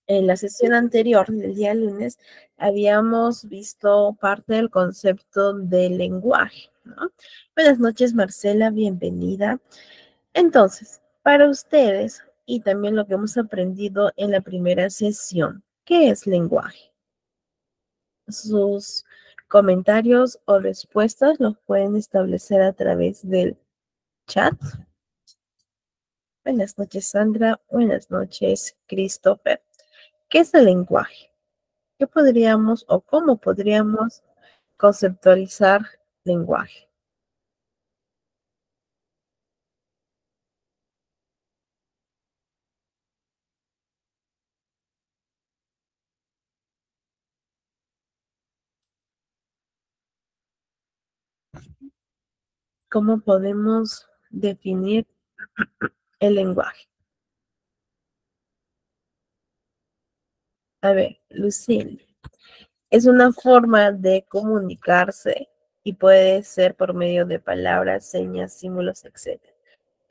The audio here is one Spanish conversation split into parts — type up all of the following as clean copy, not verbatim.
En la sesión anterior del día lunes habíamos visto parte del concepto del lenguaje, ¿no? Buenas noches, Marcela, bienvenida. Entonces, para ustedes y también lo que hemos aprendido en la primera sesión, ¿qué es lenguaje? Sus comentarios o respuestas los pueden establecer a través del chat. Buenas noches, Sandra. Buenas noches, Christopher. ¿Qué es el lenguaje? ¿Qué podríamos o cómo podríamos conceptualizar lenguaje? ¿Cómo podemos definir el lenguaje? A ver, Lucille, es una forma de comunicarse y puede ser por medio de palabras, señas, símbolos, etc.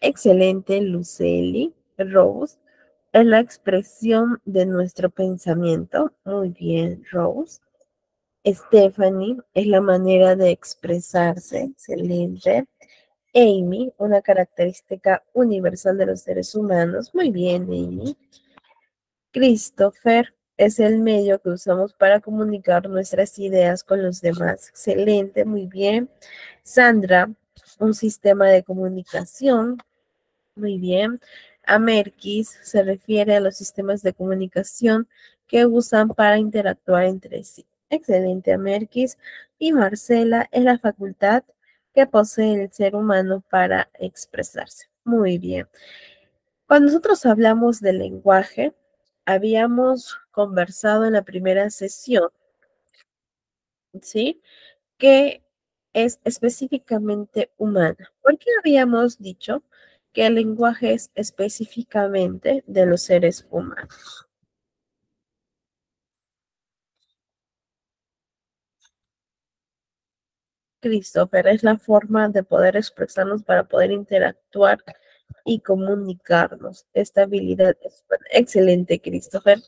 Excelente, Lucely. Rose, es la expresión de nuestro pensamiento. Muy bien, Rose. Stephanie, es la manera de expresarse. Excelente. Amy, una característica universal de los seres humanos. Muy bien, Amy. Christopher, es el medio que usamos para comunicar nuestras ideas con los demás. Excelente, muy bien. Sandra, un sistema de comunicación. Muy bien. Amerkis se refiere a los sistemas de comunicación que usan para interactuar entre sí. Excelente, Amerkis. Y Marcela es la facultad que posee el ser humano para expresarse. Muy bien. Cuando nosotros hablamos del lenguaje, habíamos conversado en la primera sesión, ¿sí? Que es específicamente humana. ¿Por qué habíamos dicho que el lenguaje es específicamente de los seres humanos? Christopher, es la forma de poder expresarnos para poder interactuar y comunicarnos. Esta habilidad es excelente, Christopher.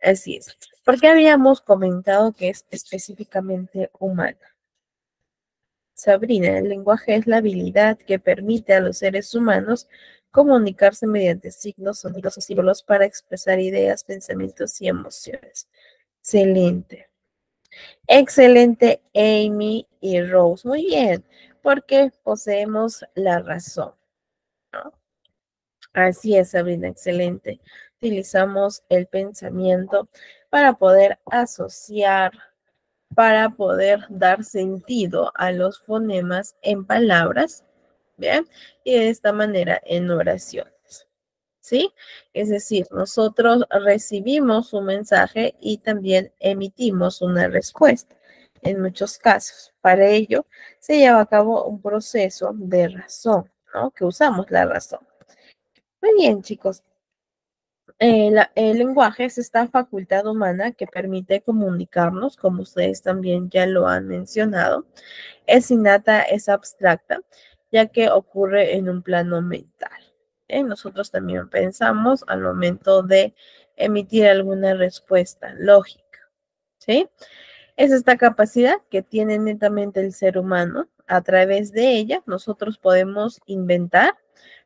Así es. Porque habíamos comentado que es específicamente humana. Sabrina, el lenguaje es la habilidad que permite a los seres humanos comunicarse mediante signos, sonidos o símbolos para expresar ideas, pensamientos y emociones. Excelente. Excelente, Amy y Rose. Muy bien, porque poseemos la razón, ¿no? Así es, Sabrina, excelente. Utilizamos el pensamiento para poder asociar, para poder dar sentido a los fonemas en palabras, ¿bien? Y de esta manera en oraciones, ¿sí? Es decir, nosotros recibimos un mensaje y también emitimos una respuesta en muchos casos. Para ello, se lleva a cabo un proceso de razón, ¿no? Que usamos la razón. Muy bien, chicos. El lenguaje es esta facultad humana que permite comunicarnos, como ustedes también ya lo han mencionado. Es innata, es abstracta, ya que ocurre en un plano mental. Nosotros también pensamos al momento de emitir alguna respuesta lógica, ¿sí? Es esta capacidad que tiene netamente el ser humano. A través de ella, nosotros podemos inventar,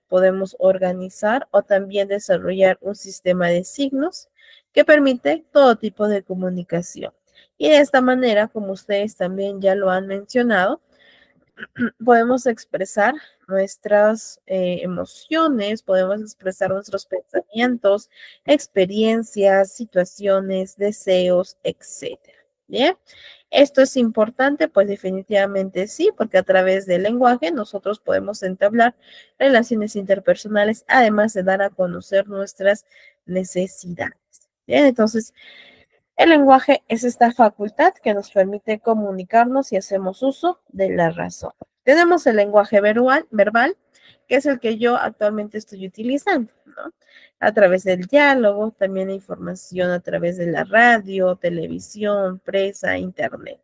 podemos organizar o también desarrollar un sistema de signos que permite todo tipo de comunicación. Y de esta manera, como ustedes también ya lo han mencionado, podemos expresar nuestras emociones, podemos expresar nuestros pensamientos, experiencias, situaciones, deseos, etcétera. ¿Bien? Esto es importante, pues definitivamente sí, porque a través del lenguaje nosotros podemos entablar relaciones interpersonales, además de dar a conocer nuestras necesidades. Bien, entonces el lenguaje es esta facultad que nos permite comunicarnos si hacemos uso de la razón. Tenemos el lenguaje verbal, que es el que yo actualmente estoy utilizando, ¿no? A través del diálogo, también información a través de la radio, televisión, prensa, internet.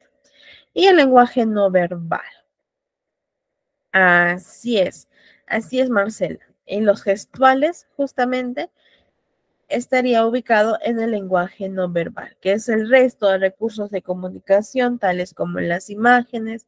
Y el lenguaje no verbal. Así es, Marcela. En los gestuales, justamente, estaría ubicado en el lenguaje no verbal, que es el resto de recursos de comunicación, tales como las imágenes,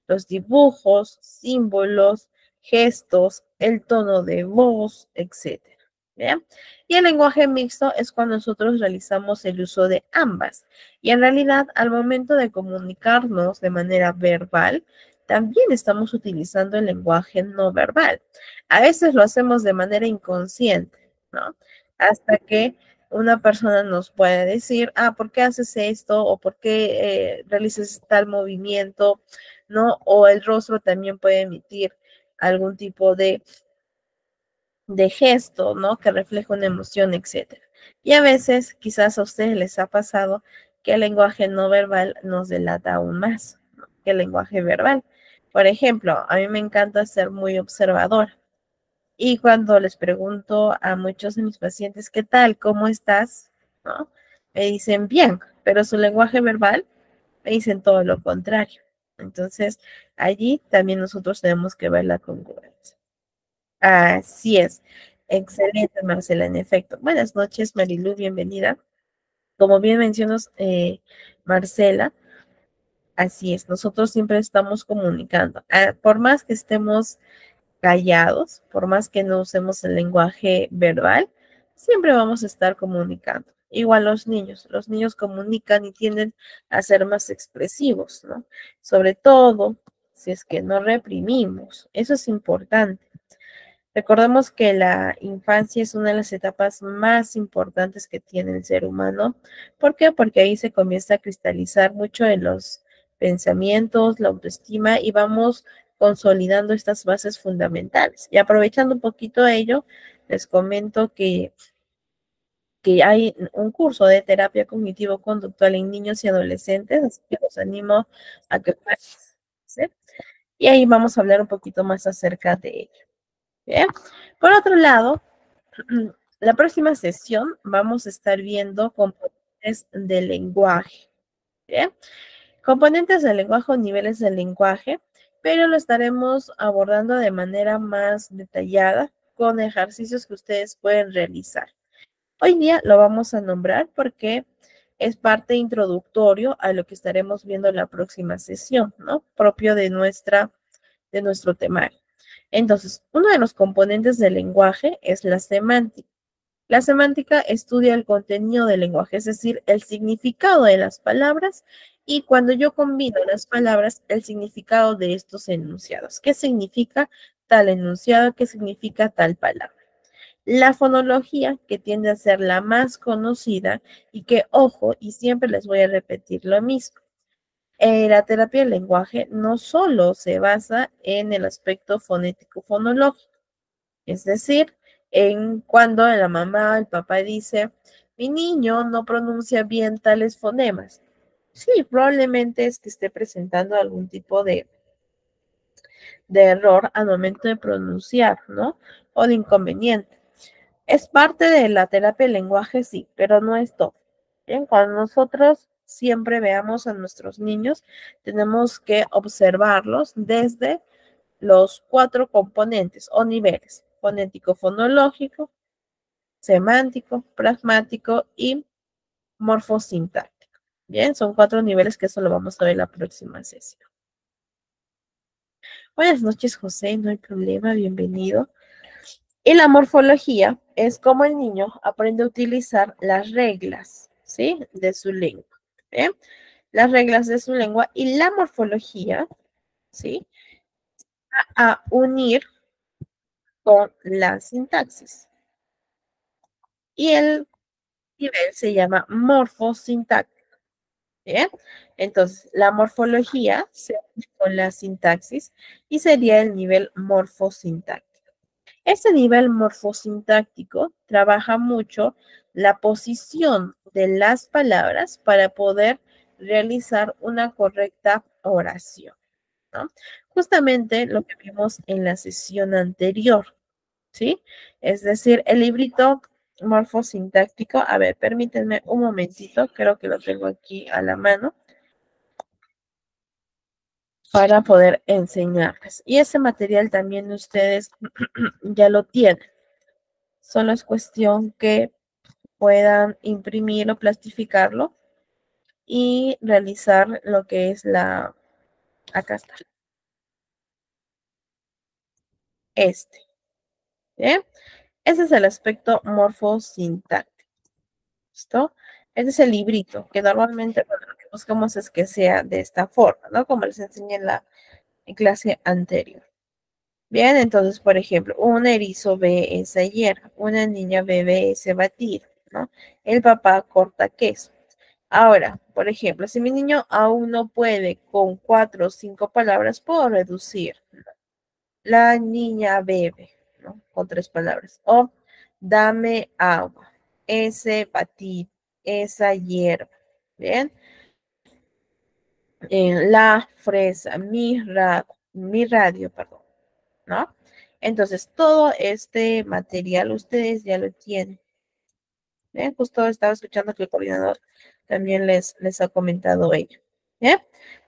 los dibujos, símbolos, gestos, el tono de voz, etcétera. ¿Bien? Y el lenguaje mixto es cuando nosotros realizamos el uso de ambas. Y en realidad, al momento de comunicarnos de manera verbal, también estamos utilizando el lenguaje no verbal. A veces lo hacemos de manera inconsciente, ¿no? Hasta que una persona nos puede decir, ¿por qué haces esto? ¿O por qué realizas tal movimiento? ¿No? O el rostro también puede emitir algún tipo de gesto, ¿no? Que refleja una emoción, etcétera. Y a veces, quizás a ustedes les ha pasado que el lenguaje no verbal nos delata aún más, ¿no? Que el lenguaje verbal. Por ejemplo, a mí me encanta ser muy observadora. Y cuando les pregunto a muchos de mis pacientes, ¿qué tal? ¿Cómo estás? ¿No? Me dicen bien, pero su lenguaje verbal me dicen todo lo contrario. Entonces, allí también nosotros tenemos que ver la congruencia. Así es. Excelente, Marcela, en efecto. Buenas noches, Marilu, bienvenida. Como bien mencionas, Marcela, así es, nosotros siempre estamos comunicando. Por más que estemos callados, por más que no usemos el lenguaje verbal, siempre vamos a estar comunicando. Igual los niños comunican y tienden a ser más expresivos, ¿no? Sobre todo si es que no reprimimos, eso es importante. Recordemos que la infancia es una de las etapas más importantes que tiene el ser humano. ¿Por qué? Porque ahí se comienza a cristalizar mucho de los pensamientos, la autoestima y vamos consolidando estas bases fundamentales. Y aprovechando un poquito ello, les comento que hay un curso de terapia cognitivo-conductual en niños y adolescentes, así que los animo a que puedan hacer. Y ahí vamos a hablar un poquito más acerca de ello. ¿Bien? Por otro lado, la próxima sesión vamos a estar viendo componentes del lenguaje. ¿Bien? Componentes del lenguaje o niveles del lenguaje, pero lo estaremos abordando de manera más detallada con ejercicios que ustedes pueden realizar. Hoy día lo vamos a nombrar porque es parte introductorio a lo que estaremos viendo en la próxima sesión, ¿no? Propio de nuestro temario. Entonces, uno de los componentes del lenguaje es la semántica. La semántica estudia el contenido del lenguaje, es decir, el significado de las palabras y cuando yo combino las palabras, el significado de estos enunciados. ¿Qué significa tal enunciado? ¿Qué significa tal palabra? La fonología, que tiende a ser la más conocida y que, ojo, y siempre les voy a repetir lo mismo. La terapia del lenguaje no solo se basa en el aspecto fonético-fonológico, es decir, en cuando la mamá, el papá dice, mi niño no pronuncia bien tales fonemas. Sí, probablemente es que esté presentando algún tipo de error al momento de pronunciar, ¿no? O de inconveniente. Es parte de la terapia del lenguaje, sí, pero no es todo. Bien, cuando nosotros siempre veamos a nuestros niños, tenemos que observarlos desde los 4 componentes o niveles: fonético, fonológico, semántico, pragmático y morfosintáctico. Bien, son 4 niveles que eso lo vamos a ver en la próxima sesión. Buenas noches, José, no hay problema, bienvenido. Y la morfología es como el niño aprende a utilizar las reglas, ¿sí? De su lengua. ¿Bien? Las reglas de su lengua y la morfología, ¿sí? A unir con la sintaxis. Y el nivel se llama morfosintáctico. ¿Bien? Entonces, la morfología se une con la sintaxis y sería el nivel morfosintáctico. Este nivel morfosintáctico trabaja mucho la posición de las palabras para poder realizar una correcta oración, ¿no? Justamente lo que vimos en la sesión anterior, ¿sí? Es decir, el librito morfosintáctico, a ver, permítanme un momentito, creo que lo tengo aquí a la mano para poder enseñarles. Y ese material también ustedes ya lo tienen. Solo es cuestión que puedan imprimir o plastificarlo y realizar lo que es acá está, ¿bien? Ese es el aspecto morfosintáctico, ¿listo? Este es el librito, que normalmente bueno, lo que buscamos es que sea de esta forma, ¿no? Como les enseñé en la clase anterior. Bien, entonces, por ejemplo, un erizo ve esa hierba, una niña bebe ese batido, ¿no? El papá corta queso. Ahora, por ejemplo, si mi niño aún no puede con 4 o 5 palabras, puedo reducir. La niña bebe, ¿no? Con 3 palabras. O dame agua, ese batido, esa hierba. Bien. La fresa, mi radio, perdón, ¿no? Entonces, todo este material ustedes ya lo tienen. Bien, justo estaba escuchando que el coordinador también les ha comentado ello. ¿Bien?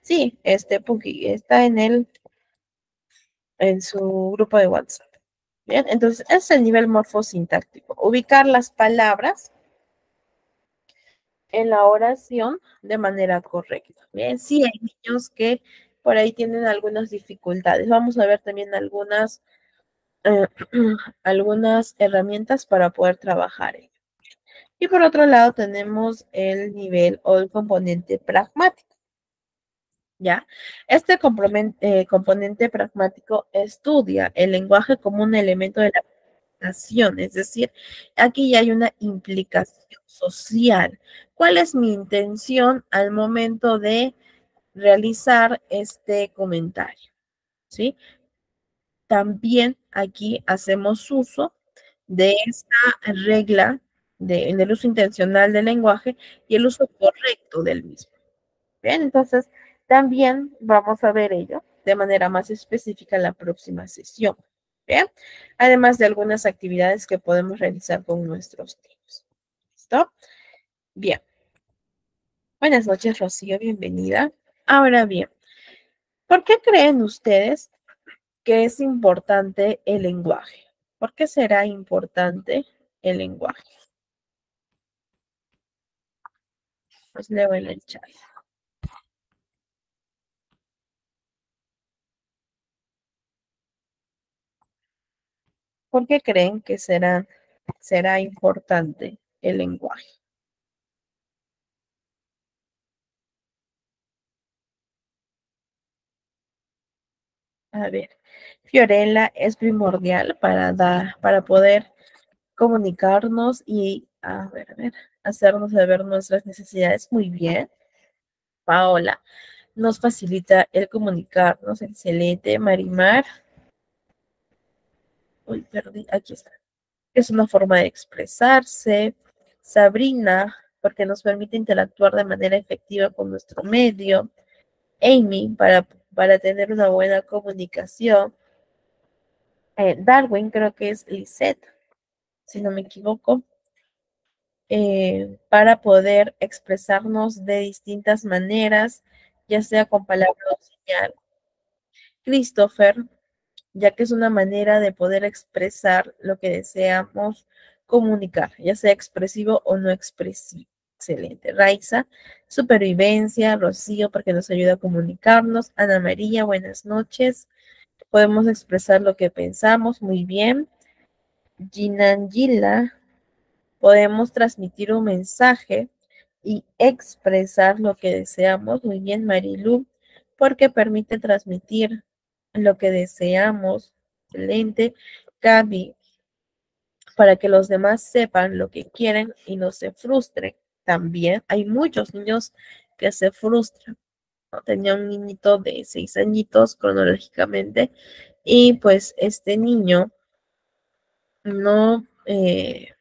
Sí, Punky está en su grupo de WhatsApp. Bien, entonces ese es el nivel morfosintáctico. Ubicar las palabras en la oración de manera correcta. Bien, sí hay niños que por ahí tienen algunas dificultades. Vamos a ver también eh, algunas herramientas para poder trabajar. Y por otro lado tenemos el nivel o el componente pragmático. ¿Ya? Este componente pragmático estudia el lenguaje como un elemento de la comunicación, es decir, aquí ya hay una implicación social. ¿Cuál es mi intención al momento de realizar este comentario? ¿Sí? También aquí hacemos uso de esta regla del uso intencional del lenguaje y el uso correcto del mismo. Bien, entonces también vamos a ver ello de manera más específica en la próxima sesión. Bien, además de algunas actividades que podemos realizar con nuestros niños. ¿Listo? Bien. Buenas noches, Rocío, bienvenida. Ahora bien, ¿por qué creen ustedes que es importante el lenguaje? ¿Por qué será importante el lenguaje? Pues leo en el chat. ¿Por qué creen que será importante el lenguaje? A ver, Fiorella es primordial para poder comunicarnos y, a ver, hacernos saber nuestras necesidades muy bien. Paola, nos facilita el comunicarnos, excelente. Marimar, uy, perdí, aquí está. Es una forma de expresarse. Sabrina, porque nos permite interactuar de manera efectiva con nuestro medio. Amy, para tener una buena comunicación. Darwin, creo que es Lisette, si no me equivoco, para poder expresarnos de distintas maneras, ya sea con palabras o señal. Christopher, ya que es una manera de poder expresar lo que deseamos comunicar, ya sea expresivo o no expresivo. Excelente. Raiza, supervivencia. Rocío, porque nos ayuda a comunicarnos. Ana María, buenas noches. Podemos expresar lo que pensamos, muy bien. Ginangila, podemos transmitir un mensaje y expresar lo que deseamos. Muy bien, Marilu, porque permite transmitir lo que deseamos. Excelente. Gaby, para que los demás sepan lo que quieren y no se frustren. También hay muchos niños que se frustran. ¿No? Tenía un niñito de 6 añitos cronológicamente y pues este niño no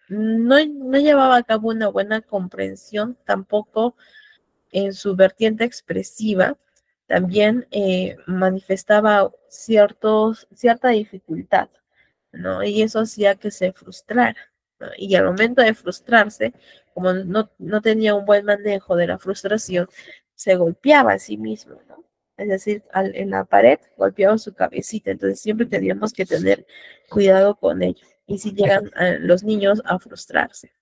llevaba a cabo una buena comprensión, tampoco en su vertiente expresiva, también manifestaba cierta dificultad, ¿no? Y eso hacía que se frustrara, ¿no? Y al momento de frustrarse, como no tenía un buen manejo de la frustración, se golpeaba a sí mismo, ¿no? Es decir, en la pared golpeaba su cabecita, entonces siempre teníamos que tener cuidado con ello. Y si llegan los niños a frustrarse.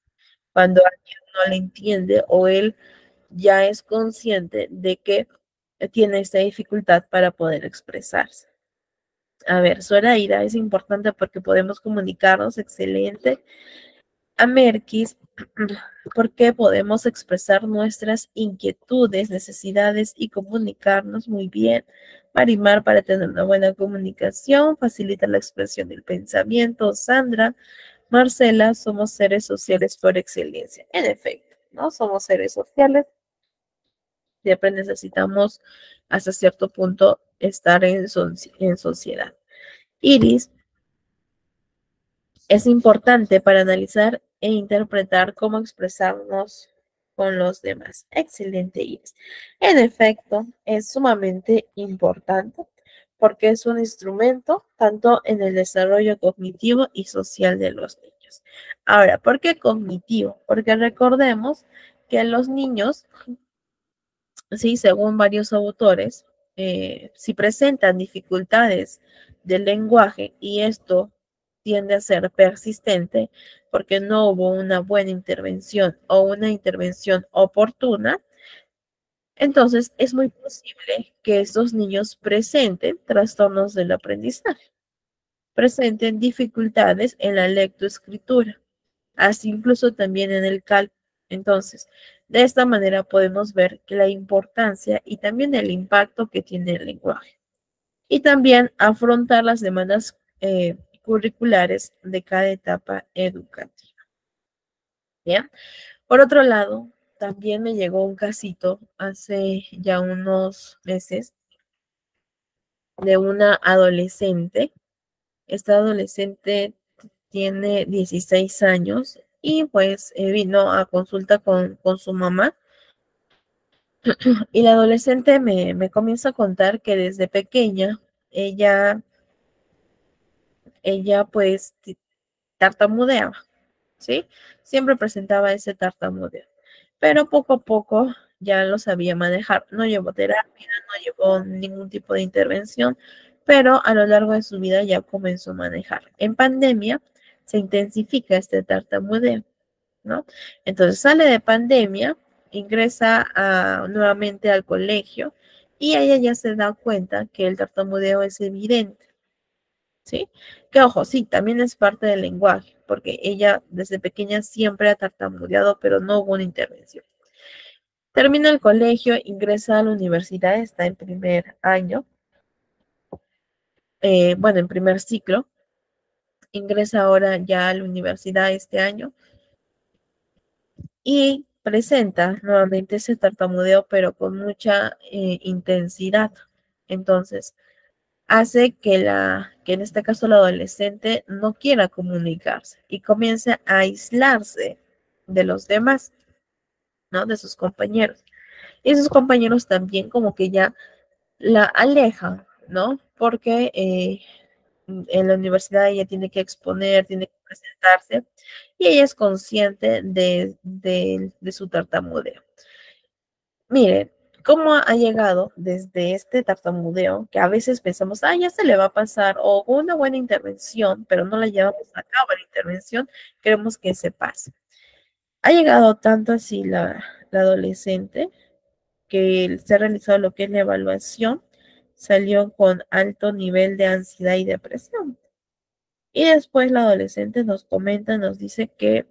cuando alguien no le entiende o él ya es consciente de que tiene esta dificultad para poder expresarse. A ver, Zoraida es importante porque podemos comunicarnos excelente. A Merkis, porque podemos expresar nuestras inquietudes, necesidades y comunicarnos muy bien. Marimar, para tener una buena comunicación, facilita la expresión del pensamiento. Sandra, Marcela, somos seres sociales por excelencia. En efecto, ¿no? Somos seres sociales. Siempre necesitamos hasta cierto punto estar en sociedad. Iris, es importante para analizar e interpretar cómo expresarnos con los demás. Excelente, Iris. En efecto, es sumamente importante porque es un instrumento tanto en el desarrollo cognitivo y social de los niños. Ahora, ¿por qué cognitivo? Porque recordemos que los niños, sí, según varios autores, si presentan dificultades del lenguaje y esto tiende a ser persistente porque no hubo una buena intervención o una intervención oportuna, entonces es muy posible que estos niños presenten trastornos del aprendizaje, presenten dificultades en la lectoescritura, así incluso también en el cálculo. Entonces, de esta manera podemos ver que la importancia y también el impacto que tiene el lenguaje. Y también afrontar las demandas curriculares de cada etapa educativa. ¿Bien? Por otro lado, también me llegó un casito hace ya unos meses de una adolescente. Esta adolescente tiene 16 años y pues vino a consulta con su mamá. Y la adolescente me comienza a contar que desde pequeña ella pues tartamudeaba, ¿sí? Siempre presentaba ese tartamudeo, pero poco a poco ya lo sabía manejar. No llevó terapia, no llevó ningún tipo de intervención, pero a lo largo de su vida ya comenzó a manejar. En pandemia se intensifica este tartamudeo, ¿no? Entonces sale de pandemia, ingresa nuevamente al colegio y ella ya se da cuenta que el tartamudeo es evidente, ¿sí? Que ojo, sí, también es parte del lenguaje, porque ella desde pequeña siempre ha tartamudeado, pero no hubo una intervención. Termina el colegio, ingresa a la universidad, está en primer año, bueno, en primer ciclo, ingresa ahora ya a la universidad este año y presenta nuevamente ese tartamudeo, pero con mucha intensidad. Entonces, hace que en este caso la adolescente no quiera comunicarse y comience a aislarse de los demás, ¿no? De sus compañeros. Y sus compañeros también como que ya la alejan, ¿no? Porque en la universidad ella tiene que exponer, tiene que presentarse y ella es consciente de su tartamudeo. Miren, cómo ha llegado desde este tartamudeo, que a veces pensamos, ah, ya se le va a pasar, o una buena intervención, pero no la llevamos a cabo la intervención, queremos que se pase. Ha llegado tanto así la adolescente que se ha realizado lo que es la evaluación, salió con alto nivel de ansiedad y depresión. Y después la adolescente nos comenta, nos dice que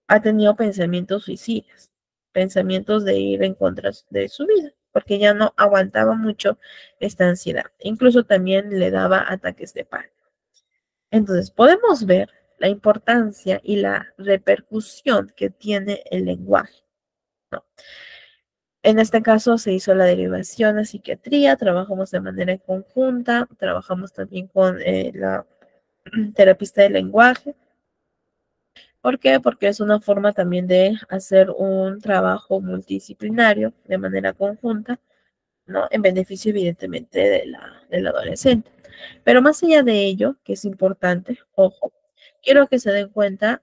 ha tenido pensamientos suicidas, pensamientos de ir en contra de su vida, porque ya no aguantaba mucho esta ansiedad. Incluso también le daba ataques de pánico. Entonces, podemos ver la importancia y la repercusión que tiene el lenguaje, ¿no? En este caso se hizo la derivación a psiquiatría, trabajamos de manera conjunta, trabajamos también con la terapista del lenguaje. ¿Por qué? Porque es una forma también de hacer un trabajo multidisciplinario de manera conjunta, ¿no? En beneficio, evidentemente, del adolescente. Pero más allá de ello, que es importante, ojo, quiero que se den cuenta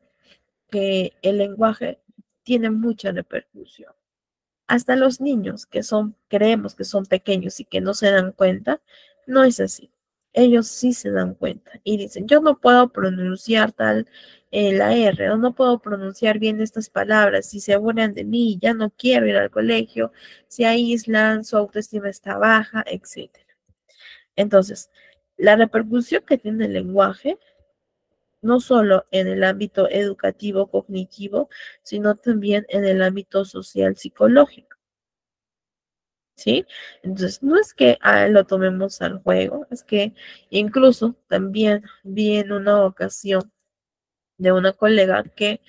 que el lenguaje tiene mucha repercusión. Hasta los niños creemos que son pequeños y que no se dan cuenta, no es así. Ellos sí se dan cuenta y dicen, yo no puedo pronunciar tal la R, o no puedo pronunciar bien estas palabras, si se burlan de mí, ya no quiero ir al colegio, se aíslan, su autoestima está baja, etc. Entonces, la repercusión que tiene el lenguaje, no solo en el ámbito educativo cognitivo, sino también en el ámbito social psicológico. ¿Sí? Entonces, no es que lo tomemos al juego, es que incluso también vi en una ocasión de una colega que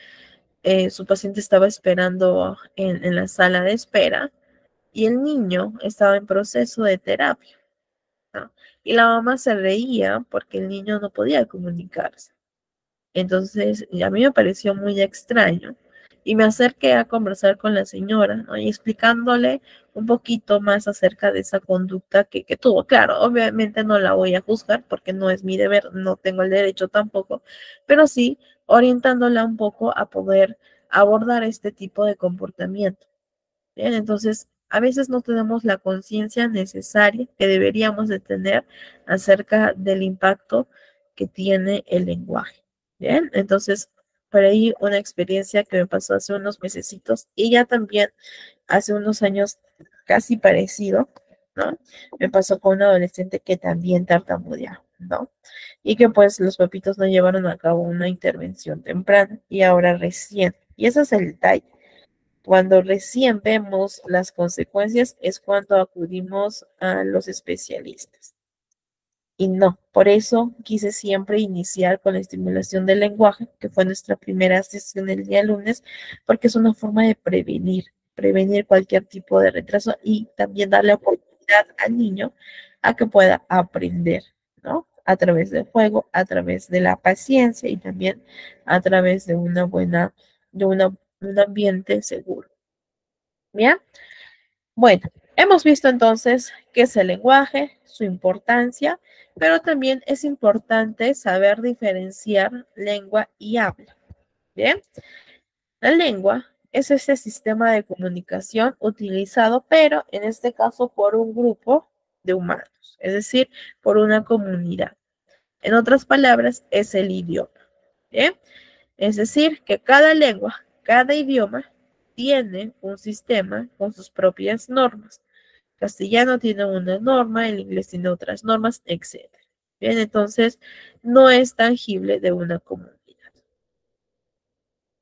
su paciente estaba esperando en la sala de espera y el niño estaba en proceso de terapia, ¿no? Y la mamá se reía porque el niño no podía comunicarse. Entonces, a mí me pareció muy extraño y me acerqué a conversar con la señora, ¿no? Y explicándole un poquito más acerca de esa conducta que tuvo. Claro, obviamente no la voy a juzgar porque no es mi deber, no tengo el derecho tampoco, pero sí orientándola un poco a poder abordar este tipo de comportamiento. Bien, entonces, a veces no tenemos la conciencia necesaria que deberíamos de tener acerca del impacto que tiene el lenguaje. Bien, entonces, por ahí una experiencia que me pasó hace unos mesecitos y ya también hace unos años casi parecido, ¿no? Me pasó con un adolescente que también tartamudea, ¿no? Y que pues los papitos no llevaron a cabo una intervención temprana y ahora recién. Y ese es el detalle. Cuando recién vemos las consecuencias es cuando acudimos a los especialistas. Y no, por eso quise siempre iniciar con la estimulación del lenguaje, que fue nuestra primera sesión el día lunes, porque es una forma de prevenir cualquier tipo de retraso y también darle oportunidad al niño a que pueda aprender, ¿no? A través del juego, a través de la paciencia y también a través de un ambiente seguro. Bien, bueno, hemos visto entonces qué es el lenguaje, su importancia, pero también es importante saber diferenciar lengua y habla. Bien, la lengua es ese sistema de comunicación utilizado, pero en este caso por un grupo de humanos, es decir, por una comunidad. En otras palabras, es el idioma. Bien, es decir, que cada lengua, cada idioma tiene un sistema con sus propias normas. Castellano tiene una norma, el inglés tiene otras normas, etcétera. Bien, entonces no es tangible de una comunidad.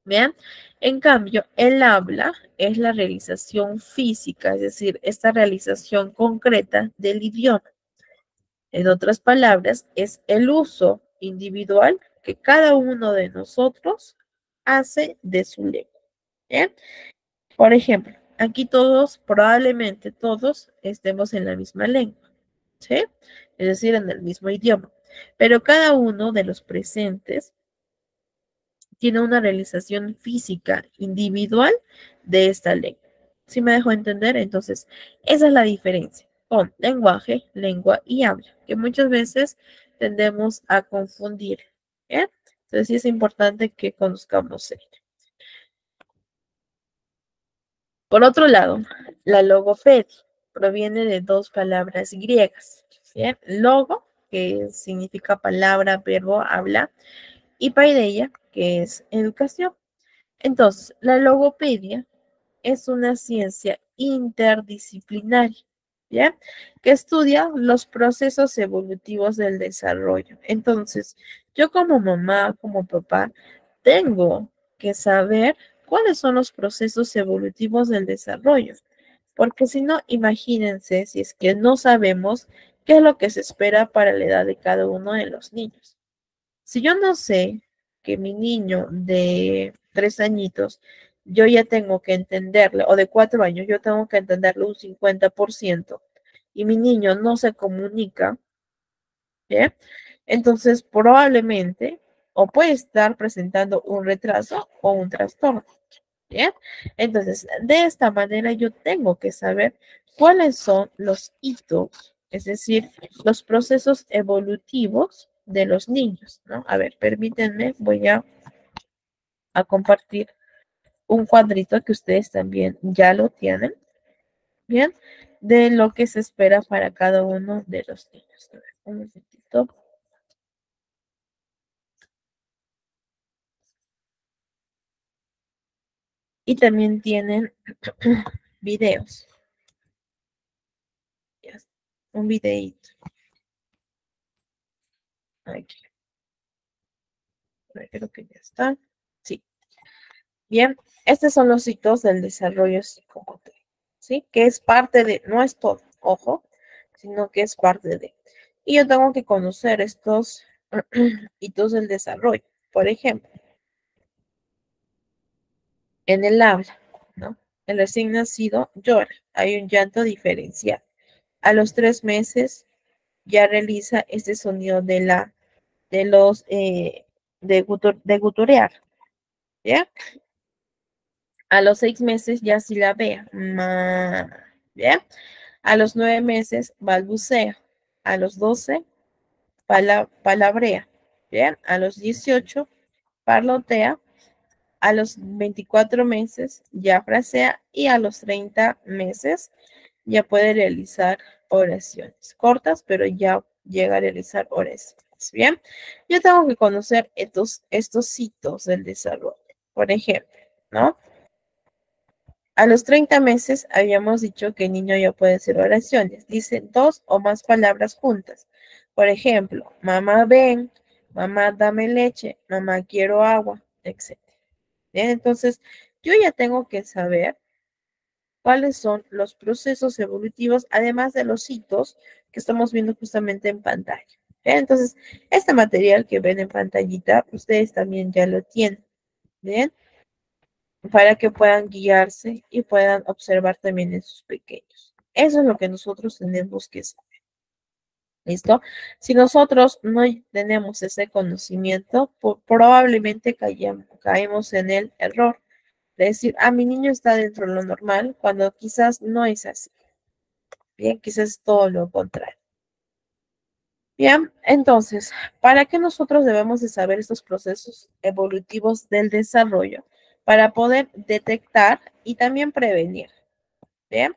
Bien, en cambio, el habla es la realización física, es decir, esta realización concreta del idioma. En otras palabras, es el uso individual que cada uno de nosotros hace de su lengua. Bien, por ejemplo, aquí todos, probablemente todos, estemos en la misma lengua. ¿Sí? Es decir, en el mismo idioma. Pero cada uno de los presentes tiene una realización física individual de esta lengua. ¿Sí me dejo entender? Entonces, esa es la diferencia con lenguaje, lengua y habla, que muchas veces tendemos a confundir. ¿Bien? Entonces, sí es importante que conozcamos esto. Por otro lado, la logopedia proviene de dos palabras griegas. ¿Bien? Logo, que significa palabra, verbo, habla, y paideia, que es educación. Entonces, la logopedia es una ciencia interdisciplinaria, ¿ya? Que estudia los procesos evolutivos del desarrollo. Entonces, yo como mamá, como papá, tengo que saber cuáles son los procesos evolutivos del desarrollo, porque si no, imagínense si es que no sabemos qué es lo que se espera para la edad de cada uno de los niños. Si yo no sé que mi niño de 3 añitos, yo ya tengo que entenderle, o de 4 años, yo tengo que entenderle un 50%, y mi niño no se comunica, ¿bien? Entonces probablemente o puede estar presentando un retraso o un trastorno, ¿bien? Entonces, de esta manera yo tengo que saber cuáles son los hitos, es decir, los procesos evolutivos de los niños, ¿no? A ver, permítanme, voy a compartir un cuadrito que ustedes también ya lo tienen, ¿bien? De lo que se espera para cada uno de los niños. A ver, un momentito. Y también tienen videos. Un videíto. Aquí. Creo que ya está. Sí. Bien, estos son los hitos del desarrollo psicomotor, ¿sí? Que es parte de, no es todo, ojo, sino que es parte de. Y yo tengo que conocer estos hitos del desarrollo. Por ejemplo, en el habla, ¿no? El recién nacido llora, hay un llanto diferencial. A los 3 meses ya realiza este sonido de los, de guturear, ¿ya? A los 6 meses ya silabea, ma, ¿bien? A los 9 meses balbucea. A los 12 palabrea, ¿bien? A los 18 parlotea. A los 24 meses ya frasea y a los 30 meses ya puede realizar oraciones cortas, pero ya llega a realizar oraciones, ¿bien? Yo tengo que conocer estos hitos del desarrollo. Por ejemplo, ¿no? A los 30 meses habíamos dicho que el niño ya puede hacer oraciones. Dice 2 o más palabras juntas. Por ejemplo, mamá ven, mamá dame leche, mamá quiero agua, etc. Bien, entonces, yo ya tengo que saber cuáles son los procesos evolutivos, además de los hitos que estamos viendo justamente en pantalla. Bien, entonces, este material que ven en pantallita, ustedes también ya lo tienen. Bien, para que puedan guiarse y puedan observar también en sus pequeños. Eso es lo que nosotros tenemos que saber. ¿Listo? Si nosotros no tenemos ese conocimiento, probablemente caemos en el error de decir, mi niño está dentro de lo normal, cuando quizás no es así. Bien, quizás es todo lo contrario. Bien, entonces, ¿para qué nosotros debemos de saber estos procesos evolutivos del desarrollo? Para poder detectar y también prevenir. Bien,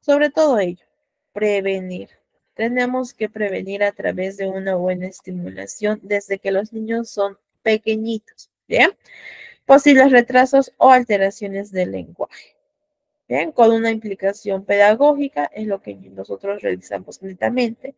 sobre todo ello, prevenir. Tenemos que prevenir a través de una buena estimulación desde que los niños son pequeñitos. Bien, posibles retrasos o alteraciones del lenguaje. Bien, con una implicación pedagógica es lo que nosotros realizamos netamente.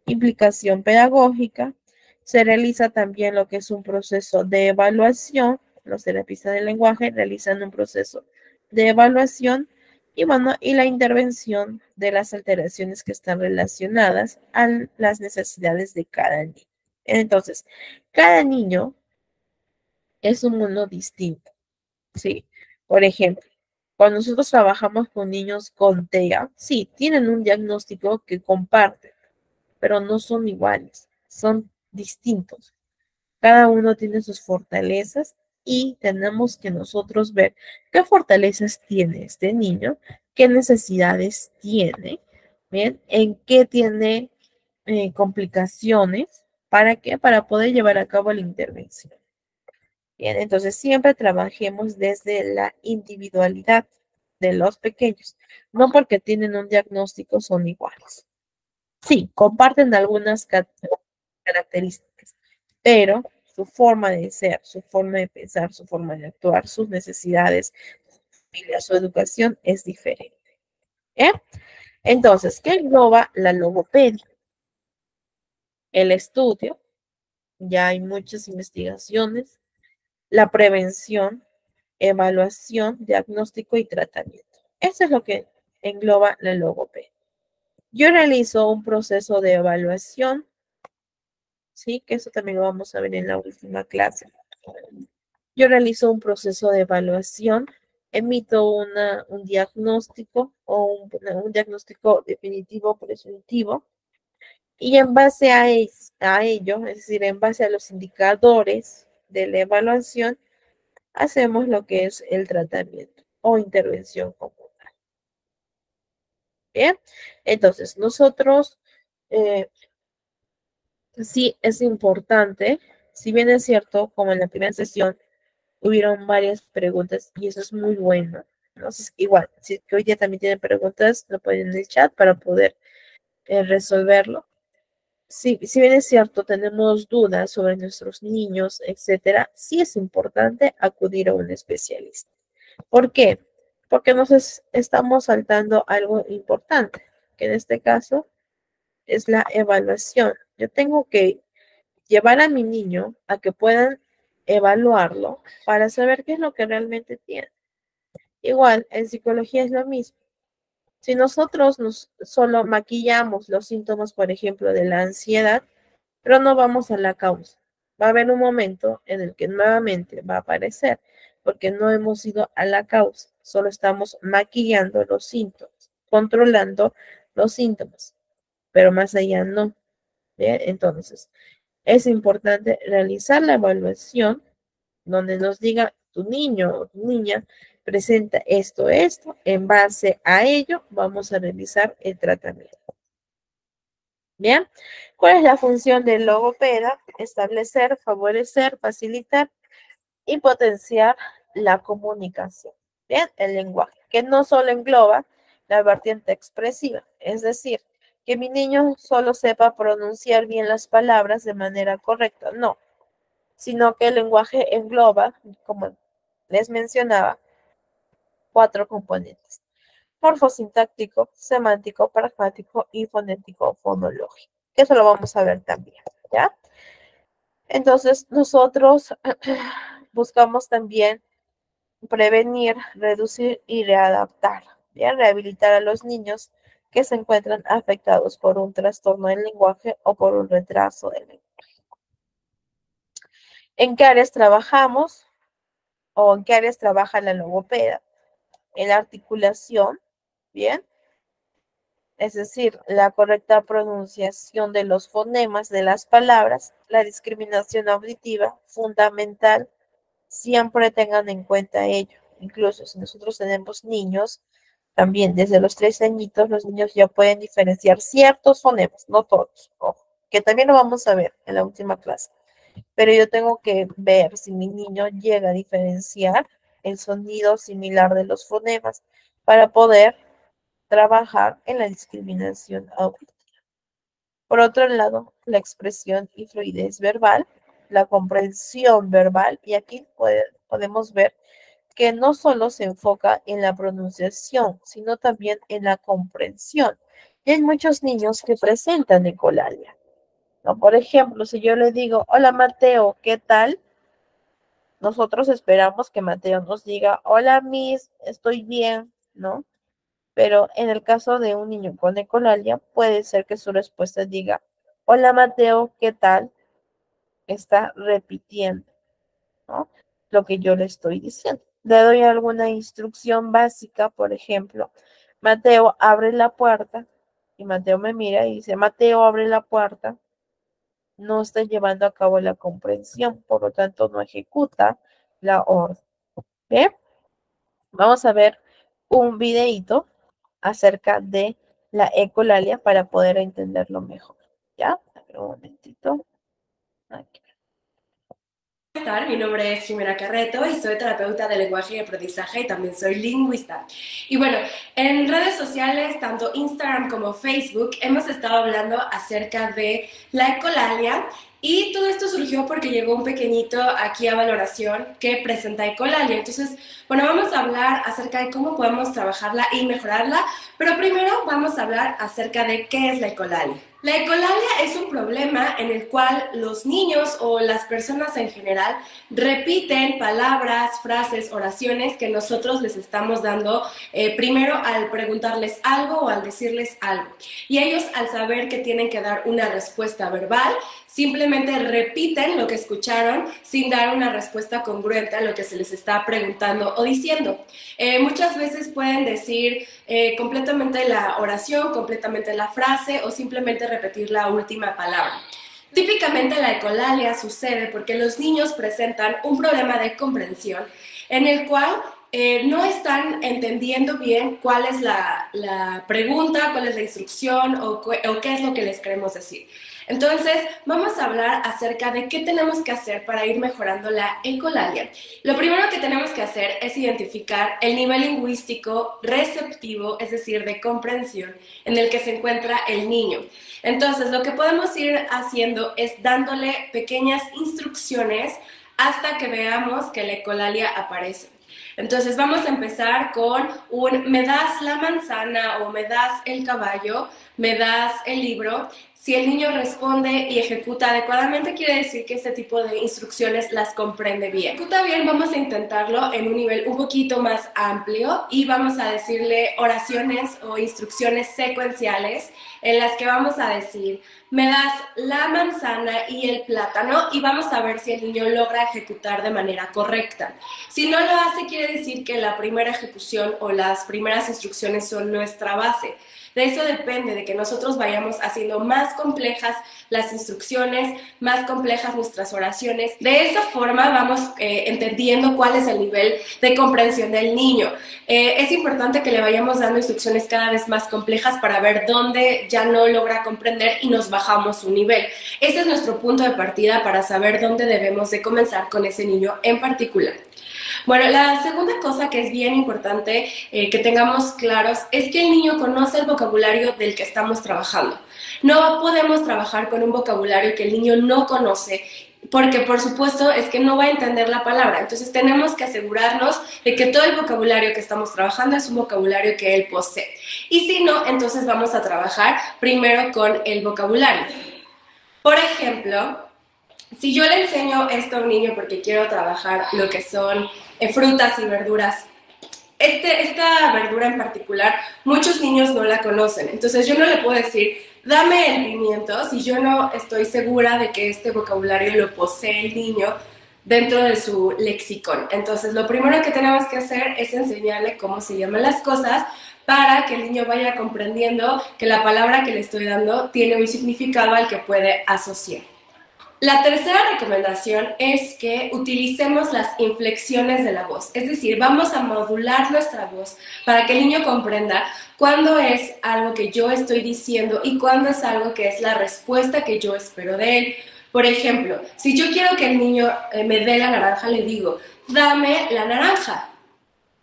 Implicación pedagógica. Se realiza también lo que es un proceso de evaluación. Los terapistas del lenguaje realizan un proceso de evaluación y bueno, y la intervención de las alteraciones que están relacionadas a las necesidades de cada niño. Entonces, cada niño es un mundo distinto. Sí, por ejemplo, cuando nosotros trabajamos con niños con TEA, sí, tienen un diagnóstico que comparten, pero no son iguales, son distintos. Cada uno tiene sus fortalezas y tenemos que nosotros ver qué fortalezas tiene este niño, qué necesidades tiene, ¿bien? En qué tiene complicaciones, ¿para qué? Para poder llevar a cabo la intervención. Bien, entonces siempre trabajemos desde la individualidad de los pequeños, no porque tienen un diagnóstico son iguales. Sí, comparten algunas características, pero su forma de ser, su forma de pensar, su forma de actuar, sus necesidades, su educación es diferente. ¿Eh? Entonces, ¿qué engloba la logopedia? El estudio, ya hay muchas investigaciones, la prevención, evaluación, diagnóstico y tratamiento. Eso es lo que engloba la logopedia. Yo realizo un proceso de evaluación, sí, que eso también lo vamos a ver en la última clase. Yo realizo un proceso de evaluación, emito un diagnóstico o un diagnóstico definitivo, presuntivo, y en base a ello, es decir, en base a los indicadores de la evaluación, hacemos lo que es el tratamiento o intervención común. Bien, entonces nosotros sí es importante, si bien es cierto, como en la primera sesión hubieron varias preguntas y eso es muy bueno. Entonces, igual, si que hoy día también tienen preguntas, lo pueden en el chat para poder resolverlo. Si bien es cierto, tenemos dudas sobre nuestros niños, etcétera, sí es importante acudir a un especialista. ¿Por qué? Porque estamos saltando algo importante, que en este caso es la evaluación. Yo tengo que llevar a mi niño a que puedan evaluarlo para saber qué es lo que realmente tiene. Igual, en psicología es lo mismo. Si nosotros nos solo maquillamos los síntomas, por ejemplo, de la ansiedad, pero no vamos a la causa, va a haber un momento en el que nuevamente va a aparecer, porque no hemos ido a la causa, solo estamos maquillando los síntomas, controlando los síntomas, pero más allá no. ¿Bien? Entonces, es importante realizar la evaluación donde nos diga tu niño o tu niña presenta esto, en base a ello vamos a realizar el tratamiento. Bien, ¿cuál es la función del logopeda? Establecer, favorecer, facilitar y potenciar la comunicación. Bien, el lenguaje, que no solo engloba la vertiente expresiva, es decir, que mi niño solo sepa pronunciar bien las palabras de manera correcta, no, sino que el lenguaje engloba, como les mencionaba, 4 componentes: morfosintáctico, semántico, pragmático y fonético fonológico. Eso lo vamos a ver también, ¿ya? Entonces, nosotros buscamos también prevenir, reducir y readaptar, ¿bien? Rehabilitar a los niños que se encuentran afectados por un trastorno del lenguaje o por un retraso del lenguaje. ¿En qué áreas trabajamos o en qué áreas trabaja la logopeda? En la articulación, ¿bien? Es decir, la correcta pronunciación de los fonemas de las palabras, la discriminación auditiva, fundamental, siempre tengan en cuenta ello. Incluso si nosotros tenemos niños, también desde los 3 añitos, los niños ya pueden diferenciar ciertos fonemas, no todos, ojo, que también lo vamos a ver en la última clase. Pero yo tengo que ver si mi niño llega a diferenciar el sonido similar de los fonemas para poder trabajar en la discriminación auditiva. Por otro lado, la expresión y fluidez verbal, la comprensión verbal, y aquí podemos ver que no solo se enfoca en la pronunciación, sino también en la comprensión. Y hay muchos niños que presentan ecolalia, ¿no? Por ejemplo, si yo le digo, hola Mateo, ¿qué tal? Nosotros esperamos que Mateo nos diga, hola Miss, estoy bien, ¿no? Pero en el caso de un niño con ecolalia, puede ser que su respuesta diga, hola Mateo, ¿qué tal? Está repitiendo, ¿no? Lo que yo le estoy diciendo. Le doy alguna instrucción básica, por ejemplo, Mateo, abre la puerta, y Mateo me mira y dice, Mateo, abre la puerta. No está llevando a cabo la comprensión, por lo tanto no ejecuta la orden. ¿Bien? Vamos a ver un videíto acerca de la ecolalia para poder entenderlo mejor. ¿Ya? A ver, un momentito. Aquí. Mi nombre es Jimena Carreto y soy terapeuta de lenguaje y aprendizaje y también soy lingüista. Y bueno, en redes sociales, tanto Instagram como Facebook, hemos estado hablando acerca de la ecolalia y todo esto surgió porque llegó un pequeñito aquí a valoración que presenta ecolalia. Entonces, bueno, vamos a hablar acerca de cómo podemos trabajarla y mejorarla, pero primero vamos a hablar acerca de qué es la ecolalia. La ecolalia es un problema en el cual los niños o las personas en general repiten palabras, frases, oraciones que nosotros les estamos dando primero al preguntarles algo o al decirles algo. Y ellos, al saber que tienen que dar una respuesta verbal, simplemente repiten lo que escucharon sin dar una respuesta congruente a lo que se les está preguntando o diciendo. Muchas veces pueden decir completamente la oración, completamente la frase o simplemente repetir la última palabra. Típicamente la ecolalia sucede porque los niños presentan un problema de comprensión en el cual no están entendiendo bien cuál es la pregunta, cuál es la instrucción o qué es lo que les queremos decir. Entonces, vamos a hablar acerca de qué tenemos que hacer para ir mejorando la ecolalia. Lo primero que tenemos que hacer es identificar el nivel lingüístico receptivo, es decir, de comprensión, en el que se encuentra el niño. Entonces, lo que podemos ir haciendo es dándole pequeñas instrucciones hasta que veamos que la ecolalia aparece. Entonces vamos a empezar con un me das la manzana o me das el caballo, me das el libro. Si el niño responde y ejecuta adecuadamente, quiere decir que este tipo de instrucciones las comprende bien. Ejecuta bien, vamos a intentarlo en un nivel un poquito más amplio y vamos a decirle oraciones o instrucciones secuenciales en las que vamos a decir, me das la manzana y el plátano y vamos a ver si el niño logra ejecutar de manera correcta. Si no lo hace, quiere decir que la primera ejecución o las primeras instrucciones son nuestra base. De eso depende, de que nosotros vayamos haciendo más complejas las instrucciones, más complejas nuestras oraciones. De esa forma vamos entendiendo cuál es el nivel de comprensión del niño. Es importante que le vayamos dando instrucciones cada vez más complejas para ver dónde ya no logra comprender y nos bajamos su nivel. Ese es nuestro punto de partida para saber dónde debemos de comenzar con ese niño en particular. Bueno, la segunda cosa que es bien importante que tengamos claros es que el niño conoce el vocabulario del que estamos trabajando. No podemos trabajar con un vocabulario que el niño no conoce porque por supuesto es que no va a entender la palabra. Entonces tenemos que asegurarnos de que todo el vocabulario que estamos trabajando es un vocabulario que él posee. Y si no, entonces vamos a trabajar primero con el vocabulario. Por ejemplo, si yo le enseño esto a un niño porque quiero trabajar lo que son frutas y verduras, esta verdura en particular, muchos niños no la conocen. Entonces yo no le puedo decir, dame el pimiento, si yo no estoy segura de que este vocabulario lo posee el niño dentro de su lexicón. Entonces lo primero que tenemos que hacer es enseñarle cómo se llaman las cosas para que el niño vaya comprendiendo que la palabra que le estoy dando tiene un significado al que puede asociar. La tercera recomendación es que utilicemos las inflexiones de la voz, es decir, vamos a modular nuestra voz para que el niño comprenda cuándo es algo que yo estoy diciendo y cuándo es algo que es la respuesta que yo espero de él. Por ejemplo, si yo quiero que el niño me dé la naranja, le digo, dame la naranja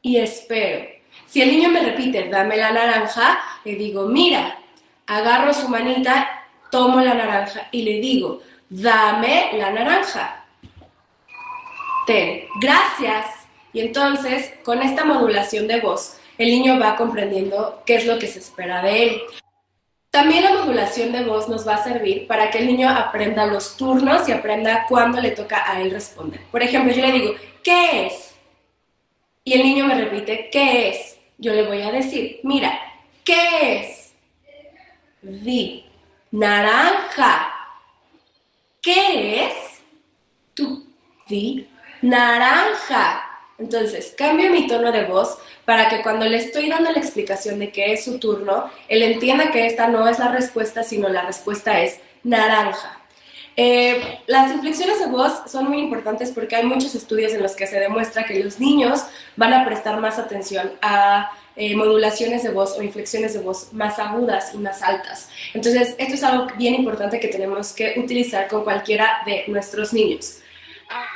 y espero. Si el niño me repite, dame la naranja, le digo, mira, agarro su manita, tomo la naranja y le digo, dame la naranja. Ten, gracias. Y entonces, con esta modulación de voz, el niño va comprendiendo qué es lo que se espera de él. También la modulación de voz nos va a servir para que el niño aprenda los turnos y aprenda cuándo le toca a él responder. Por ejemplo, yo le digo, ¿qué es? Y el niño me repite, ¿qué es? Yo le voy a decir, mira, ¿qué es? Di, naranja. ¿Qué es? Tú di naranja. Entonces, cambio mi tono de voz para que cuando le estoy dando la explicación de que es su turno, él entienda que esta no es la respuesta, sino la respuesta es naranja. Las inflexiones de voz son muy importantes porque hay muchos estudios en los que se demuestra que los niños van a prestar más atención a modulaciones de voz o inflexiones de voz más agudas y más altas. Entonces, esto es algo bien importante que tenemos que utilizar con cualquiera de nuestros niños.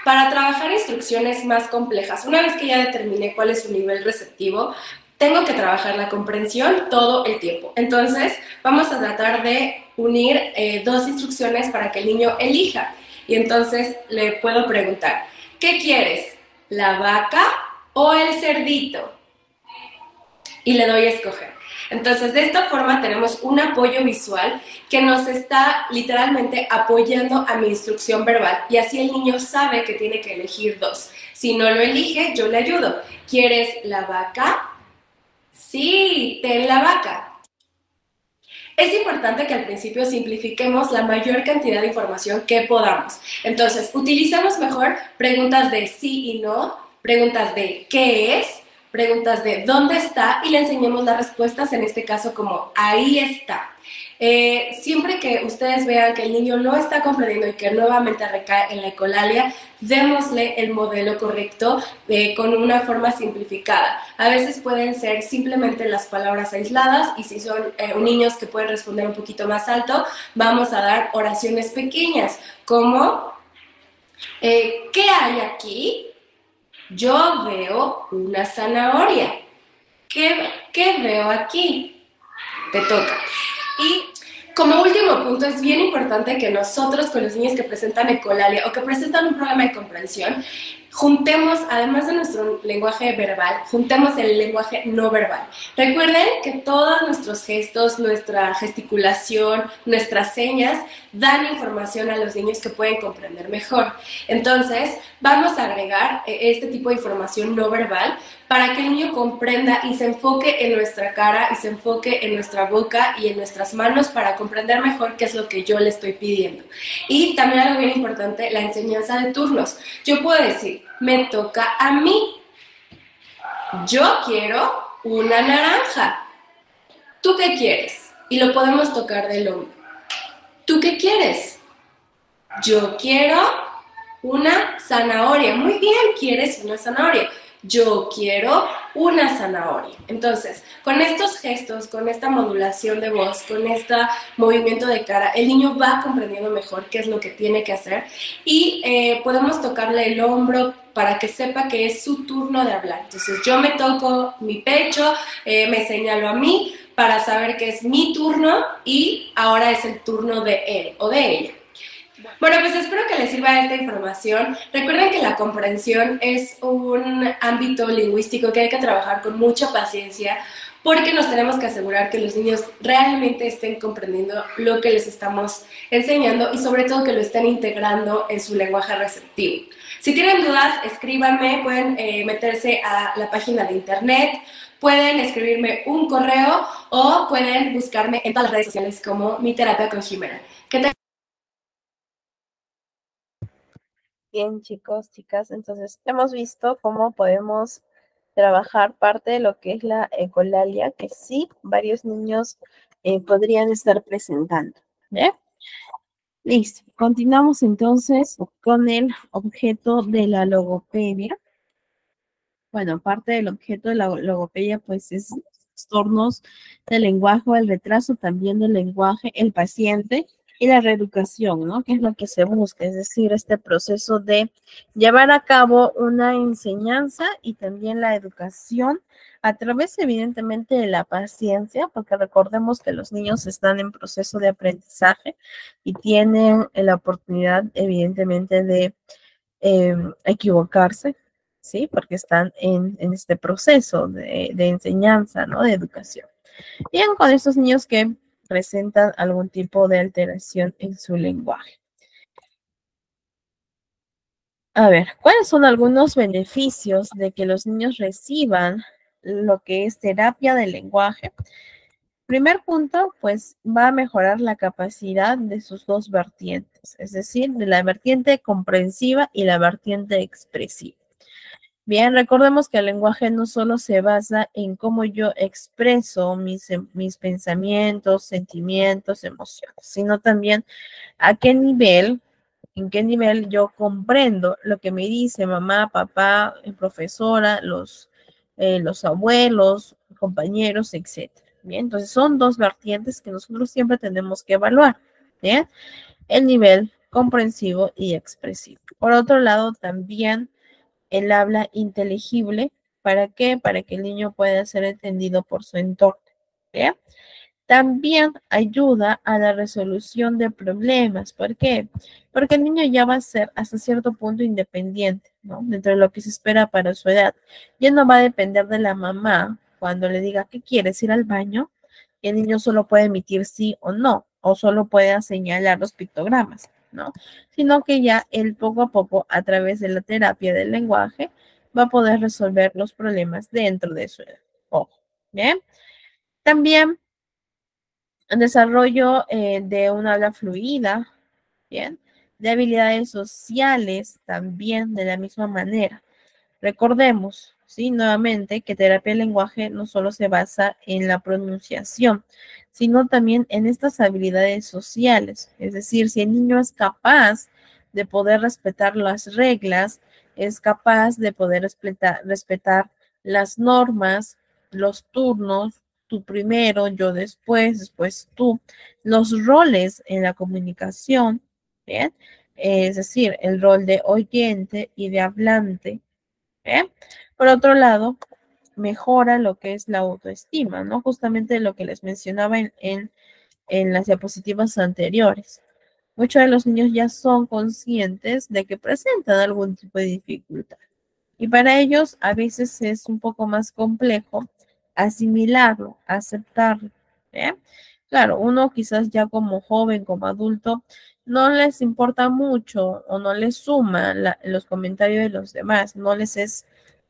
Para trabajar instrucciones más complejas, una vez que ya determiné cuál es su nivel receptivo, tengo que trabajar la comprensión todo el tiempo. Entonces, vamos a tratar de unir dos instrucciones para que el niño elija. Y entonces le puedo preguntar, ¿qué quieres? ¿La vaca o el cerdito? Y le doy a escoger. Entonces, de esta forma tenemos un apoyo visual que nos está literalmente apoyando a mi instrucción verbal y así el niño sabe que tiene que elegir dos. Si no lo elige, yo le ayudo. ¿Quieres la vaca? Sí, ten la vaca. Es importante que al principio simplifiquemos la mayor cantidad de información que podamos. Entonces, utilicemos mejor preguntas de sí y no, preguntas de qué es, preguntas de dónde está y le enseñemos las respuestas, en este caso como ahí está. Siempre que ustedes vean que el niño no está comprendiendo y que nuevamente recae en la ecolalia, démosle el modelo correcto con una forma simplificada. A veces pueden ser simplemente las palabras aisladas y si son niños que pueden responder un poquito más alto, vamos a dar oraciones pequeñas como ¿qué hay aquí? Yo veo una zanahoria. ¿Qué veo aquí? Te toca. Y como último punto, es bien importante que nosotros con los niños que presentan ecolalia o que presentan un problema de comprensión, juntemos, además de nuestro lenguaje verbal, juntemos el lenguaje no verbal. Recuerden que todos nuestros gestos, nuestra gesticulación, nuestras señas dan información a los niños que pueden comprender mejor. Entonces, vamos a agregar este tipo de información no verbal para que el niño comprenda y se enfoque en nuestra cara y se enfoque en nuestra boca y en nuestras manos para comprender mejor qué es lo que yo le estoy pidiendo. Y también algo bien importante, la enseñanza de turnos. Yo puedo decir, me toca a mí. Yo quiero una naranja. ¿Tú qué quieres? Y lo podemos tocar del hombro. ¿Tú qué quieres? Yo quiero una zanahoria. Muy bien, ¿quieres una zanahoria? Yo quiero una zanahoria. Entonces, con estos gestos, con esta modulación de voz, con este movimiento de cara, el niño va comprendiendo mejor qué es lo que tiene que hacer y podemos tocarle el hombro para que sepa que es su turno de hablar. Entonces, yo me toco mi pecho, me señalo a mí para saber que es mi turno y ahora es el turno de él o de ella. Bueno, pues espero que les sirva esta información. Recuerden que la comprensión es un ámbito lingüístico que hay que trabajar con mucha paciencia porque nos tenemos que asegurar que los niños realmente estén comprendiendo lo que les estamos enseñando y sobre todo que lo estén integrando en su lenguaje receptivo. Si tienen dudas, escríbanme, pueden meterse a la página de internet, pueden escribirme un correo o pueden buscarme en todas las redes sociales como Mi Terapia con Jimena. Bien, chicos, chicas, entonces hemos visto cómo podemos trabajar parte de lo que es la ecolalia, que sí, varios niños podrían estar presentando. ¿Bien? Listo. Continuamos entonces con el objeto de la logopedia. Bueno, parte del objeto de la logopedia, pues, es trastornos del lenguaje o el retraso también del lenguaje, el paciente y la reeducación, ¿no? Que es lo que se busca, es decir, este proceso de llevar a cabo una enseñanza y también la educación a través, evidentemente, de la paciencia, porque recordemos que los niños están en proceso de aprendizaje y tienen la oportunidad, evidentemente, de equivocarse, ¿sí? Porque están en este proceso de enseñanza, ¿no? De educación. Bien, con estos niños que presentan algún tipo de alteración en su lenguaje. A ver, ¿cuáles son algunos beneficios de que los niños reciban lo que es terapia del lenguaje? Primer punto, pues va a mejorar la capacidad de sus dos vertientes, es decir, de la vertiente comprensiva y la vertiente expresiva. Bien, recordemos que el lenguaje no solo se basa en cómo yo expreso mis pensamientos, sentimientos, emociones, sino también a qué nivel, en qué nivel yo comprendo lo que me dice mamá, papá, profesora, los abuelos, compañeros, etcétera. Bien, entonces son dos vertientes que nosotros siempre tenemos que evaluar. Bien, el nivel comprensivo y expresivo. Por otro lado, también el habla inteligible. ¿Para qué? Para que el niño pueda ser entendido por su entorno. ¿Bien? También ayuda a la resolución de problemas. ¿Por qué? Porque el niño ya va a ser hasta cierto punto independiente, ¿no? Dentro de lo que se espera para su edad. Ya no va a depender de la mamá cuando le diga que quieres ir al baño. Y el niño solo puede emitir sí o no, o solo puede señalar los pictogramas, ¿no? Sino que ya él poco a poco, a través de la terapia del lenguaje, va a poder resolver los problemas dentro de su edad. Ojo, ¿bien? También el desarrollo de un habla fluida, ¿bien? De habilidades sociales también de la misma manera. Recordemos, ¿sí? Nuevamente, que terapia del lenguaje no solo se basa en la pronunciación, sino también en estas habilidades sociales. Es decir, si el niño es capaz de poder respetar las reglas, es capaz de poder respetar las normas, los turnos, tú primero, yo después, después tú, los roles en la comunicación, ¿bien? Es decir, el rol de oyente y de hablante. ¿Bien? Por otro lado, mejora lo que es la autoestima, ¿no? Justamente lo que les mencionaba en las diapositivas anteriores. muchos de los niños ya son conscientes de que presentan algún tipo de dificultad. Y para ellos a veces es un poco más complejo asimilarlo, aceptarlo. ¿Bien? Claro, uno quizás ya como joven, como adulto, no les importa mucho o no les suma los comentarios de los demás, no les es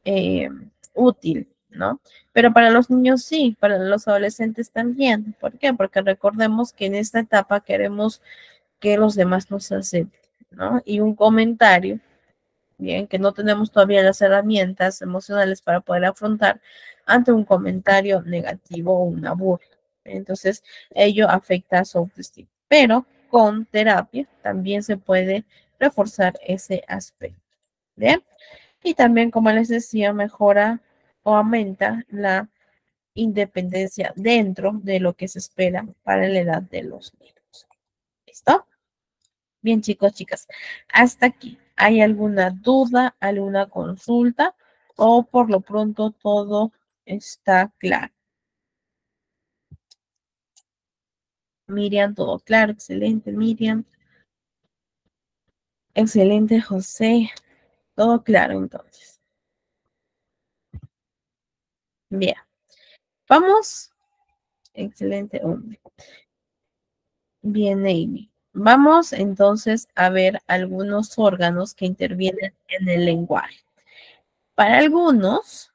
eh, útil, ¿no? Pero para los niños sí, para los adolescentes también. ¿Por qué? Porque recordemos que en esta etapa queremos que los demás nos acepten, ¿no? Y un comentario, bien, que no tenemos todavía las herramientas emocionales para poder afrontar ante un comentario negativo o una burla. Entonces, ello afecta a su autoestima. Pero con terapia también se puede reforzar ese aspecto. ¿Bien? Y también, como les decía, mejora o aumenta la independencia dentro de lo que se espera para la edad de los niños. ¿Listo? Bien, chicos, chicas, hasta aquí. ¿Hay alguna duda, alguna consulta o por lo pronto todo está claro? Miriam, todo claro, excelente, Miriam. Excelente, José. Todo claro, entonces. Bien, vamos. Excelente, hombre. Bien, Amy. Vamos entonces a ver algunos órganos que intervienen en el lenguaje. Para algunos,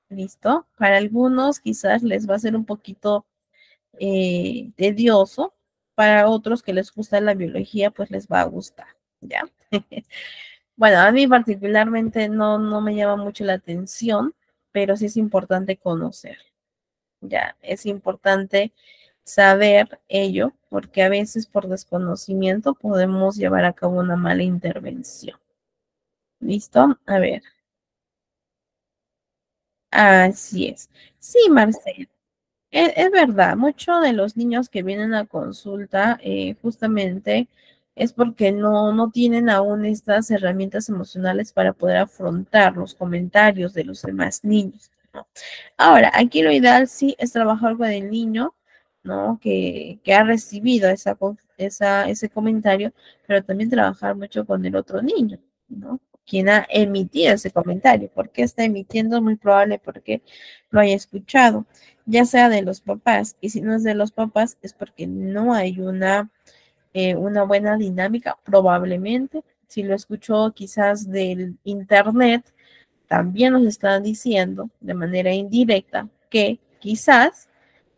¿listo? Para algunos quizás les va a ser un poquito tedioso. Para otros que les gusta la biología, pues les va a gustar, ¿ya? Bueno, a mí particularmente no me llama mucho la atención, pero sí es importante conocer, ¿ya? Es importante saber ello, porque a veces por desconocimiento podemos llevar a cabo una mala intervención. ¿Listo? A ver. Así es. Sí, Marcela. Es verdad, muchos de los niños que vienen a consulta justamente es porque no tienen aún estas herramientas emocionales para poder afrontar los comentarios de los demás niños, ¿no? Ahora, aquí lo ideal sí es trabajar con el niño, ¿no? Que ha recibido ese comentario, pero también trabajar mucho con el otro niño, ¿no? Quien ha emitido ese comentario. ¿Por qué está emitiendo? Muy probable porque lo haya escuchado, ya sea de los papás, y si no es de los papás es porque no hay una buena dinámica, probablemente. Si lo escuchó quizás del internet, también nos están diciendo de manera indirecta que quizás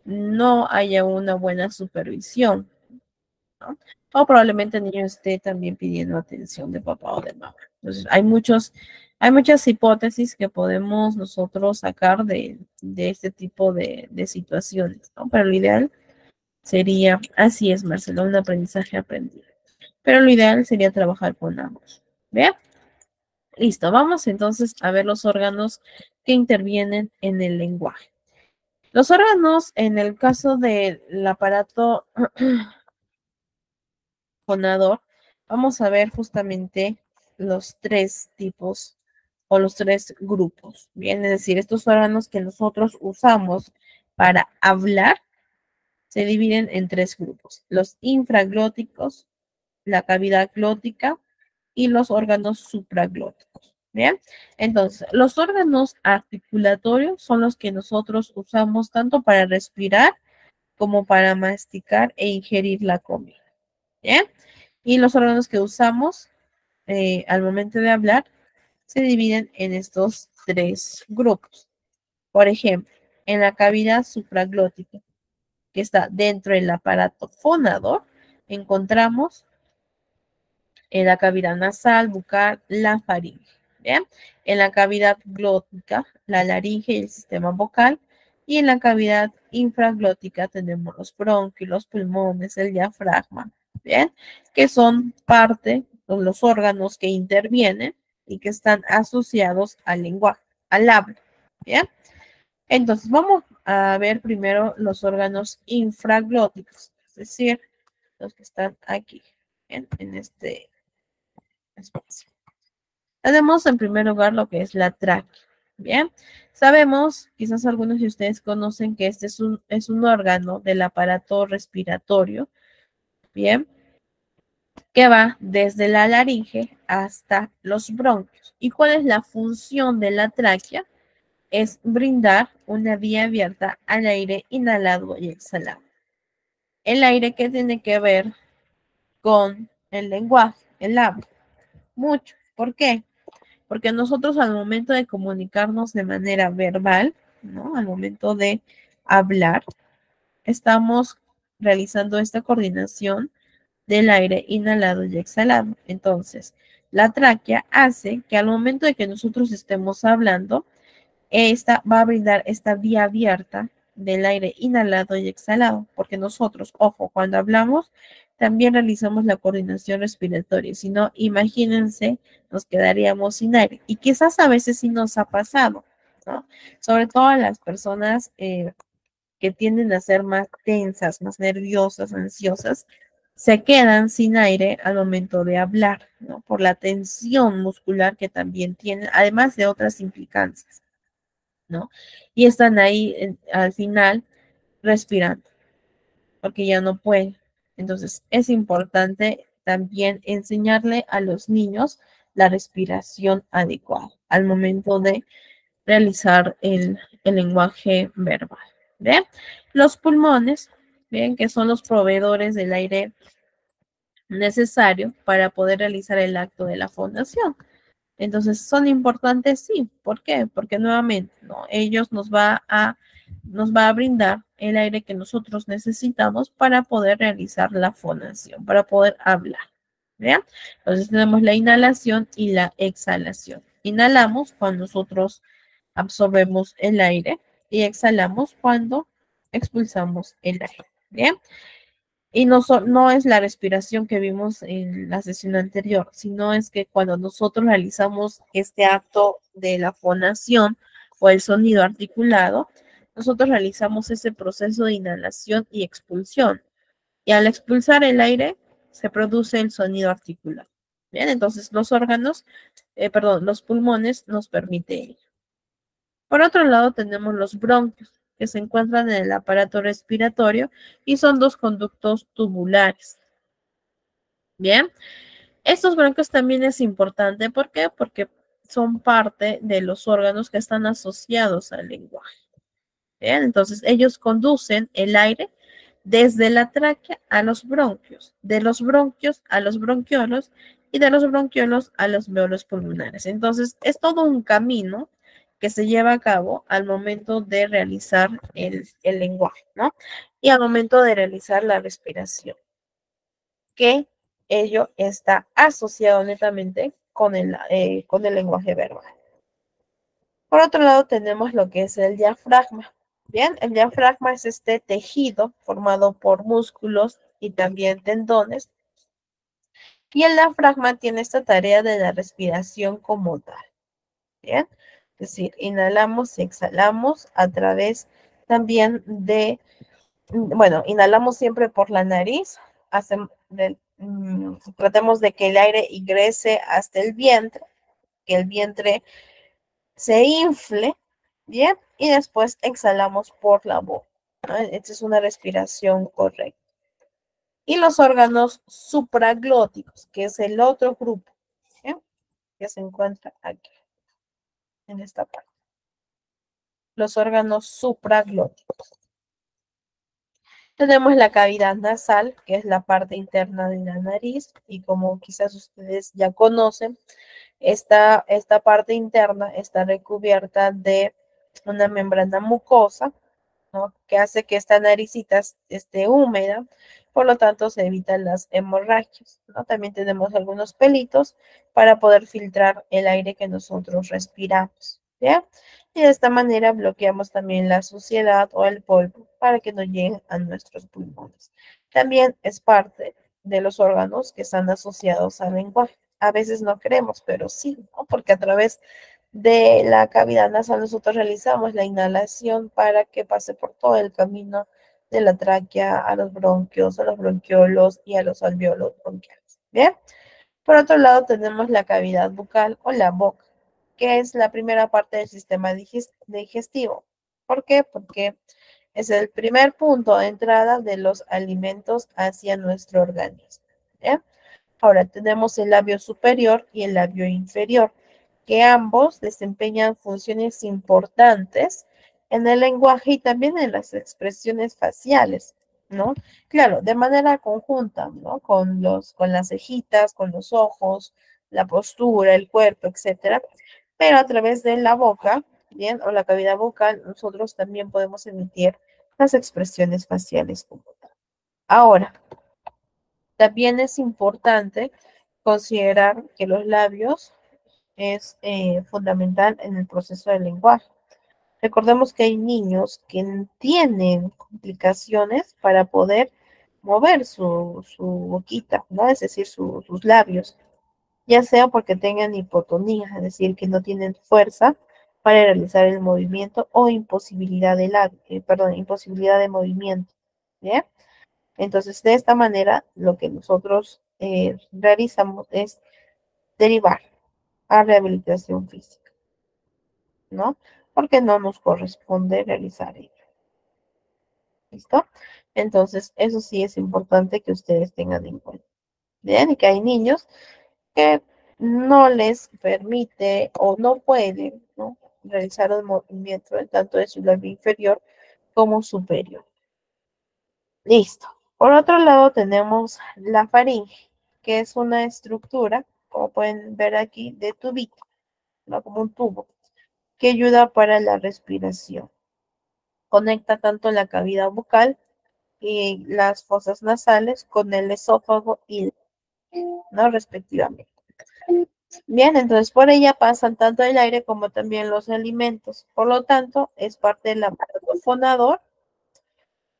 no haya una buena supervisión, ¿no? O probablemente el niño esté también pidiendo atención de papá o de mamá. Entonces, hay muchas hipótesis que podemos nosotros sacar de este tipo de situaciones, ¿no? Pero lo ideal sería, así es, Marcelo, un aprendizaje aprendido. Pero lo ideal sería trabajar con ambos. ¿Bien? Listo, vamos entonces a ver los órganos que intervienen en el lenguaje. Los órganos, en el caso del aparato fonador, vamos a ver justamente los tres tipos o los tres grupos. Bien, es decir, estos órganos que nosotros usamos para hablar se dividen en tres grupos: los infraglóticos, la cavidad glótica y los órganos supraglóticos. Bien, entonces los órganos articulatorios son los que nosotros usamos tanto para respirar como para masticar e ingerir la comida. Bien, y los órganos que usamos al momento de hablar se dividen en estos tres grupos. Por ejemplo, en la cavidad supraglótica, que está dentro del aparato fonador, encontramos en la cavidad nasal, bucal, la faringe. ¿Bien? En la cavidad glótica, la laringe y el sistema vocal. Y en la cavidad infraglótica tenemos los bronquios, los pulmones, el diafragma. ¿Bien? Que son parte de los órganos que intervienen y que están asociados al lenguaje, al habla. ¿Bien? Entonces, vamos a ver primero los órganos infraglóticos, es decir, los que están aquí, ¿bien? En este espacio. Tenemos en primer lugar lo que es la tráquea. Bien, sabemos, quizás algunos de ustedes conocen que este es un órgano del aparato respiratorio. Bien, que va desde la laringe hasta los bronquios. ¿Y cuál es la función de la tráquea? Es brindar una vía abierta al aire inhalado y exhalado. El aire que tiene que ver con el lenguaje, el habla, mucho. ¿Por qué? Porque nosotros al momento de comunicarnos de manera verbal, ¿no? Al momento de hablar, estamos realizando esta coordinación del aire inhalado y exhalado. Entonces, la tráquea hace que al momento de que nosotros estemos hablando, esta va a brindar esta vía abierta del aire inhalado y exhalado, porque nosotros, ojo, cuando hablamos, también realizamos la coordinación respiratoria. Si no, imagínense, nos quedaríamos sin aire. Y quizás a veces sí nos ha pasado, ¿no? Sobre todo a las personas que tienden a ser más tensas, más nerviosas, ansiosas, se quedan sin aire al momento de hablar, ¿no? Por la tensión muscular que también tienen, además de otras implicancias, ¿no? Y están ahí al final respirando, porque ya no pueden. Entonces, es importante también enseñarle a los niños la respiración adecuada al momento de realizar el lenguaje verbal. ¿Bien? Los pulmones, bien, que son los proveedores del aire necesario para poder realizar el acto de la fonación. Entonces, ¿son importantes? Sí. ¿Por qué? Porque nuevamente, ¿no? Ellos nos va a brindar el aire que nosotros necesitamos para poder realizar la fonación, para poder hablar. ¿Bien? Entonces tenemos la inhalación y la exhalación. Inhalamos cuando nosotros absorbemos el aire y exhalamos cuando expulsamos el aire. ¿Bien? Y no es la respiración que vimos en la sesión anterior, sino es que cuando nosotros realizamos este acto de la fonación o el sonido articulado, nosotros realizamos ese proceso de inhalación y expulsión. Y al expulsar el aire, se produce el sonido articulado. Bien, entonces los pulmones nos permiten ello. Por otro lado, tenemos los bronquios, que se encuentran en el aparato respiratorio y son dos conductos tubulares. Bien, estos bronquios también es importante. ¿Por qué? Porque son parte de los órganos que están asociados al lenguaje. Bien, entonces ellos conducen el aire desde la tráquea a los bronquios, de los bronquios a los bronquiolos y de los bronquiolos a los alveolos pulmonares. Entonces es todo un camino que se lleva a cabo al momento de realizar el lenguaje, ¿no? Y al momento de realizar la respiración, que ello está asociado netamente con el lenguaje verbal. Por otro lado, tenemos lo que es el diafragma. Bien, el diafragma es este tejido formado por músculos y también tendones. Y el diafragma tiene esta tarea de la respiración como tal. Bien, es decir, inhalamos y exhalamos a través también bueno, inhalamos siempre por la nariz, tratemos de que el aire ingrese hasta el vientre, que el vientre se infle, bien, y después exhalamos por la boca, ¿no? Esta es una respiración correcta. Y los órganos supraglóticos, que es el otro grupo, ¿bien? Que se encuentra aquí, en esta parte. Los órganos supraglóticos. Tenemos la cavidad nasal, que es la parte interna de la nariz, y como quizás ustedes ya conocen, esta parte interna está recubierta de una membrana mucosa, ¿no? Que hace que esta naricita esté húmeda, por lo tanto se evitan las hemorragias, ¿no? También tenemos algunos pelitos para poder filtrar el aire que nosotros respiramos, ¿ya? Y de esta manera bloqueamos también la suciedad o el polvo para que no lleguen a nuestros pulmones. También es parte de los órganos que están asociados al lenguaje. A veces no creemos, pero sí, ¿no? Porque a través de la cavidad nasal nosotros realizamos la inhalación para que pase por todo el camino de la tráquea a los bronquios, a los bronquiolos y a los alveolos bronquiales. Bien. Por otro lado tenemos la cavidad bucal o la boca, que es la primera parte del sistema digestivo. ¿Por qué? Porque es el primer punto de entrada de los alimentos hacia nuestro organismo. ¿Bien? Ahora tenemos el labio superior y el labio inferior, que ambos desempeñan funciones importantes en el lenguaje y también en las expresiones faciales, ¿no? Claro, de manera conjunta, ¿no? Con las cejitas, con los ojos, la postura, el cuerpo, etcétera. Pero a través de la boca, bien, o la cavidad vocal, nosotros también podemos emitir las expresiones faciales como tal. Ahora, también es importante considerar que los labios es fundamental en el proceso del lenguaje. Recordemos que hay niños que tienen complicaciones para poder mover su boquita, ¿no? Es decir, sus labios, ya sea porque tengan hipotonía, es decir, que no tienen fuerza para realizar el movimiento o imposibilidad de imposibilidad de movimiento, ¿bien? Entonces, de esta manera, lo que nosotros realizamos es derivar a rehabilitación física, ¿no? Porque no nos corresponde realizar ello. ¿Listo? Entonces, eso sí es importante que ustedes tengan en cuenta. Bien, y que hay niños que no les permite o no pueden, ¿no? Realizar el movimiento tanto de su labio inferior como superior. Listo. Por otro lado tenemos la faringe, que es una estructura, como pueden ver aquí, de tubito, ¿no? Como un tubo, que ayuda para la respiración. Conecta tanto la cavidad bucal y las fosas nasales con el esófago y no respectivamente. Bien, entonces por ella pasan tanto el aire como también los alimentos. Por lo tanto, es parte del aparato fonador,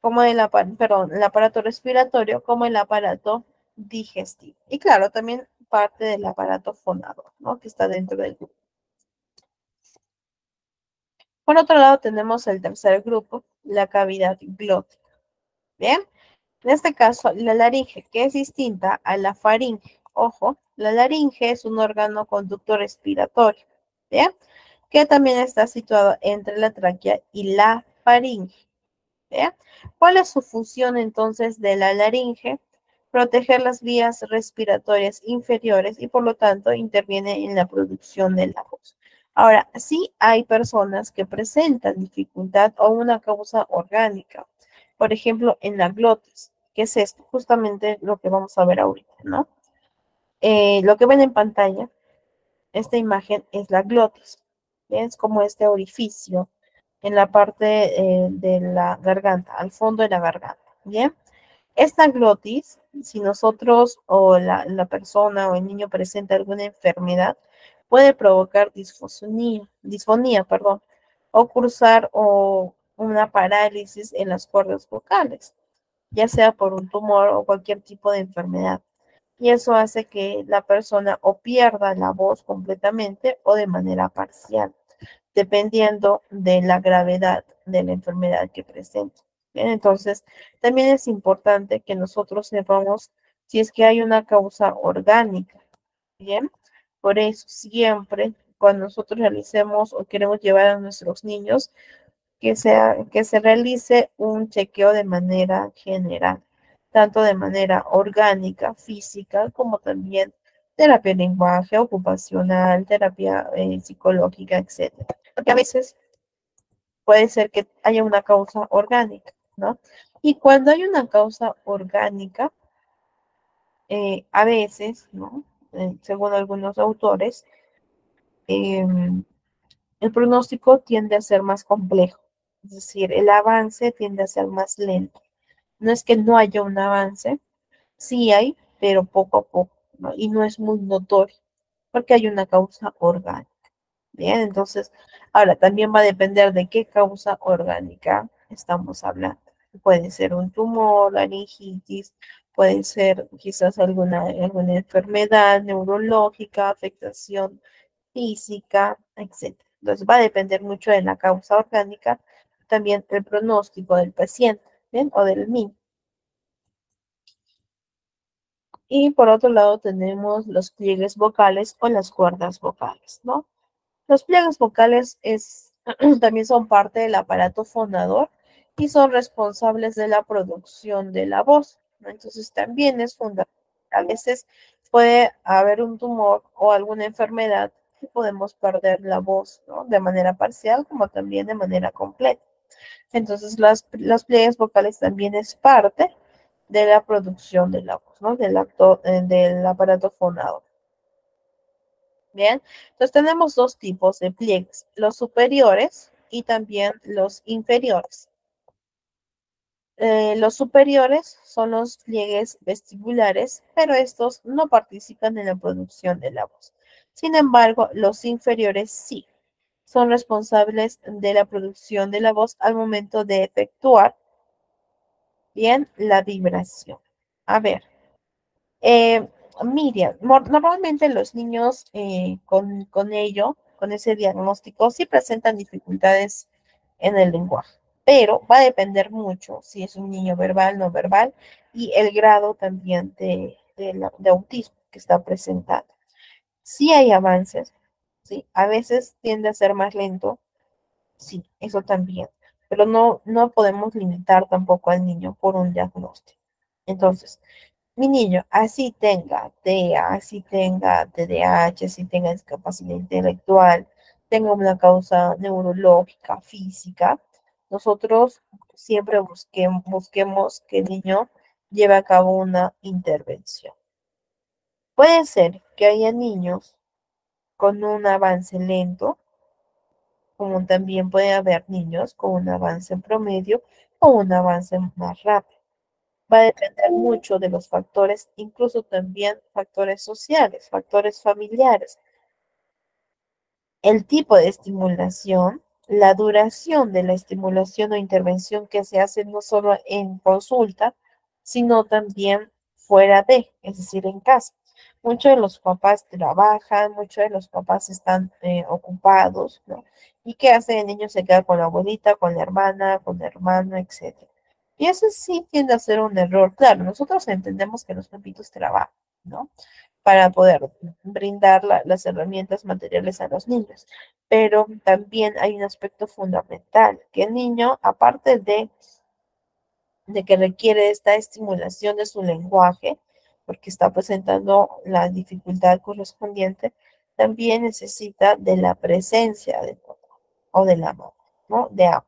como el aparato respiratorio, como el aparato digestivo. Y claro, también parte del aparato fonador, ¿no? Que está dentro del grupo. Por otro lado, tenemos el tercer grupo, la cavidad glótica. Bien, en este caso, la laringe, que es distinta a la faringe. Ojo, la laringe es un órgano conductor respiratorio, ¿bien? Que también está situado entre la tráquea y la faringe, ¿bien? ¿Cuál es su función entonces de la laringe? Proteger las vías respiratorias inferiores y por lo tanto interviene en la producción de la voz. Ahora, sí hay personas que presentan dificultad o una causa orgánica, por ejemplo, en la glotis, que es esto, justamente lo que vamos a ver ahorita, ¿no? Lo que ven en pantalla, esta imagen es la glotis, ¿bien? Es como este orificio en la parte de la garganta, al fondo de la garganta, ¿bien? Esta glotis, si nosotros o la persona o el niño presenta alguna enfermedad, puede provocar disfonía, perdón, o cursar o una parálisis en las cuerdas vocales, ya sea por un tumor o cualquier tipo de enfermedad. Y eso hace que la persona o pierda la voz completamente o de manera parcial, dependiendo de la gravedad de la enfermedad que presenta. Bien, entonces, también es importante que nosotros sepamos si es que hay una causa orgánica. Bien, por eso siempre cuando nosotros realicemos o queremos llevar a nuestros niños, que se realice un chequeo de manera general, tanto de manera orgánica, física, como también terapia de lenguaje, ocupacional, terapia psicológica, etcétera. Porque a veces puede ser que haya una causa orgánica, ¿no? Y cuando hay una causa orgánica, a veces, ¿no? Según algunos autores, el pronóstico tiende a ser más complejo, es decir, el avance tiende a ser más lento. No es que no haya un avance, sí hay, pero poco a poco, ¿no? Y no es muy notorio, porque hay una causa orgánica. Bien, entonces, ahora también va a depender de qué causa orgánica estamos hablando. Puede ser un tumor, laringitis, puede ser quizás alguna enfermedad neurológica, afectación física, etcétera. Entonces va a depender mucho de la causa orgánica, también el pronóstico del paciente, ¿bien? O del niño. Y por otro lado tenemos los pliegues vocales o las cuerdas vocales, ¿no? Los pliegues vocales también son parte del aparato fonador y son responsables de la producción de la voz, ¿no? Entonces también es fundamental. A veces puede haber un tumor o alguna enfermedad que podemos perder la voz, ¿no? De manera parcial como también de manera completa. Entonces, las pliegues vocales también es parte de la producción de la voz, ¿no? Del aparato fonador. Bien, entonces tenemos dos tipos de pliegues, los superiores y también los inferiores. Los superiores son los pliegues vestibulares, pero estos no participan en la producción de la voz. Sin embargo, los inferiores sí son responsables de la producción de la voz al momento de efectuar bien la vibración. A ver, eh, Miriam, normalmente los niños con ello, con ese diagnóstico, sí presentan dificultades en el lenguaje, pero va a depender mucho si es un niño verbal, no verbal y el grado también de autismo que está presentando. Sí hay avances, sí, a veces tiende a ser más lento, sí, eso también, pero no podemos limitar tampoco al niño por un diagnóstico. Entonces, mi niño, así tenga TEA, así tenga TDAH, así tenga discapacidad intelectual, tenga una causa neurológica, física, nosotros siempre busquemos que el niño lleve a cabo una intervención. Puede ser que haya niños con un avance lento, como también puede haber niños con un avance promedio o un avance más rápido. Va a depender mucho de los factores, incluso también factores sociales, factores familiares, el tipo de estimulación, la duración de la estimulación o intervención que se hace no solo en consulta, sino también fuera de, es decir, en casa. Muchos de los papás trabajan, muchos de los papás están ocupados, ¿no? ¿Y qué hace el niño? Se queda con la abuelita, con la hermana, con el hermano, etcétera. Y eso sí tiende a ser un error. Claro, nosotros entendemos que los papitos trabajan, ¿no? Para poder brindar las herramientas materiales a los niños. Pero también hay un aspecto fundamental, que el niño, aparte de que requiere esta estimulación de su lenguaje, porque está presentando la dificultad correspondiente, también necesita de la presencia de papá o de la mamá, ¿no? De ambos.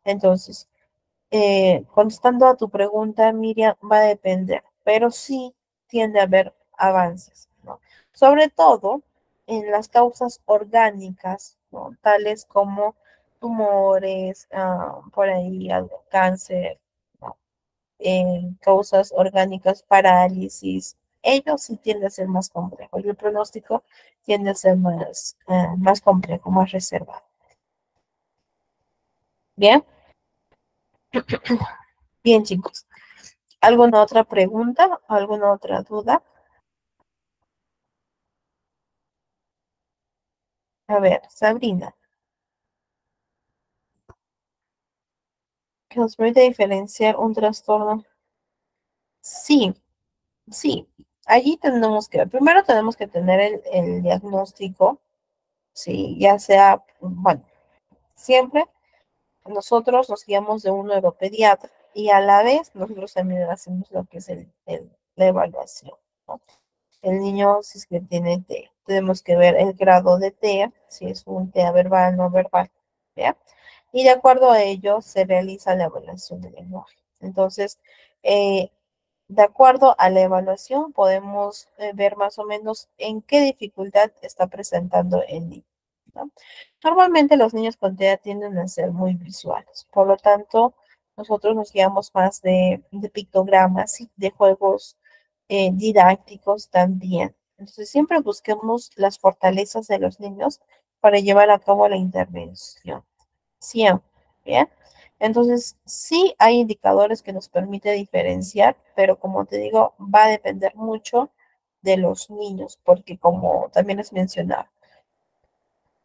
Entonces, contestando a tu pregunta, Miriam, va a depender, pero sí tiende a haber avances, ¿no? Sobre todo en las causas orgánicas, ¿no? Tales como tumores, por ahí algo, cáncer, ¿no? Causas orgánicas, parálisis. Ello sí tiende a ser más complejo y el pronóstico tiende a ser más complejo, más reservado. Bien, bien, chicos. ¿Alguna otra pregunta? ¿Alguna otra duda? A ver, Sabrina, ¿que nos permite diferenciar un trastorno? Sí, sí. Allí tenemos que, primero tenemos que tener el diagnóstico, sí, ya sea, bueno, siempre nosotros nos guiamos de un neuropediatra y a la vez nosotros también hacemos lo que es la evaluación, ¿no? El niño, si es que tiene TEA, tenemos que ver el grado de TEA, si es un TEA verbal, no verbal, ¿ya? Y de acuerdo a ello se realiza la evaluación del lenguaje. Entonces, eh, de acuerdo a la evaluación, podemos ver más o menos en qué dificultad está presentando el niño, ¿no? Normalmente los niños con TEA tienden a ser muy visuales, por lo tanto, nosotros nos guiamos más de pictogramas y de juegos didácticos también. Entonces, siempre busquemos las fortalezas de los niños para llevar a cabo la intervención. Siempre, ¿bien? Entonces, sí hay indicadores que nos permite diferenciar, pero como te digo, va a depender mucho de los niños, porque como también les mencionaba,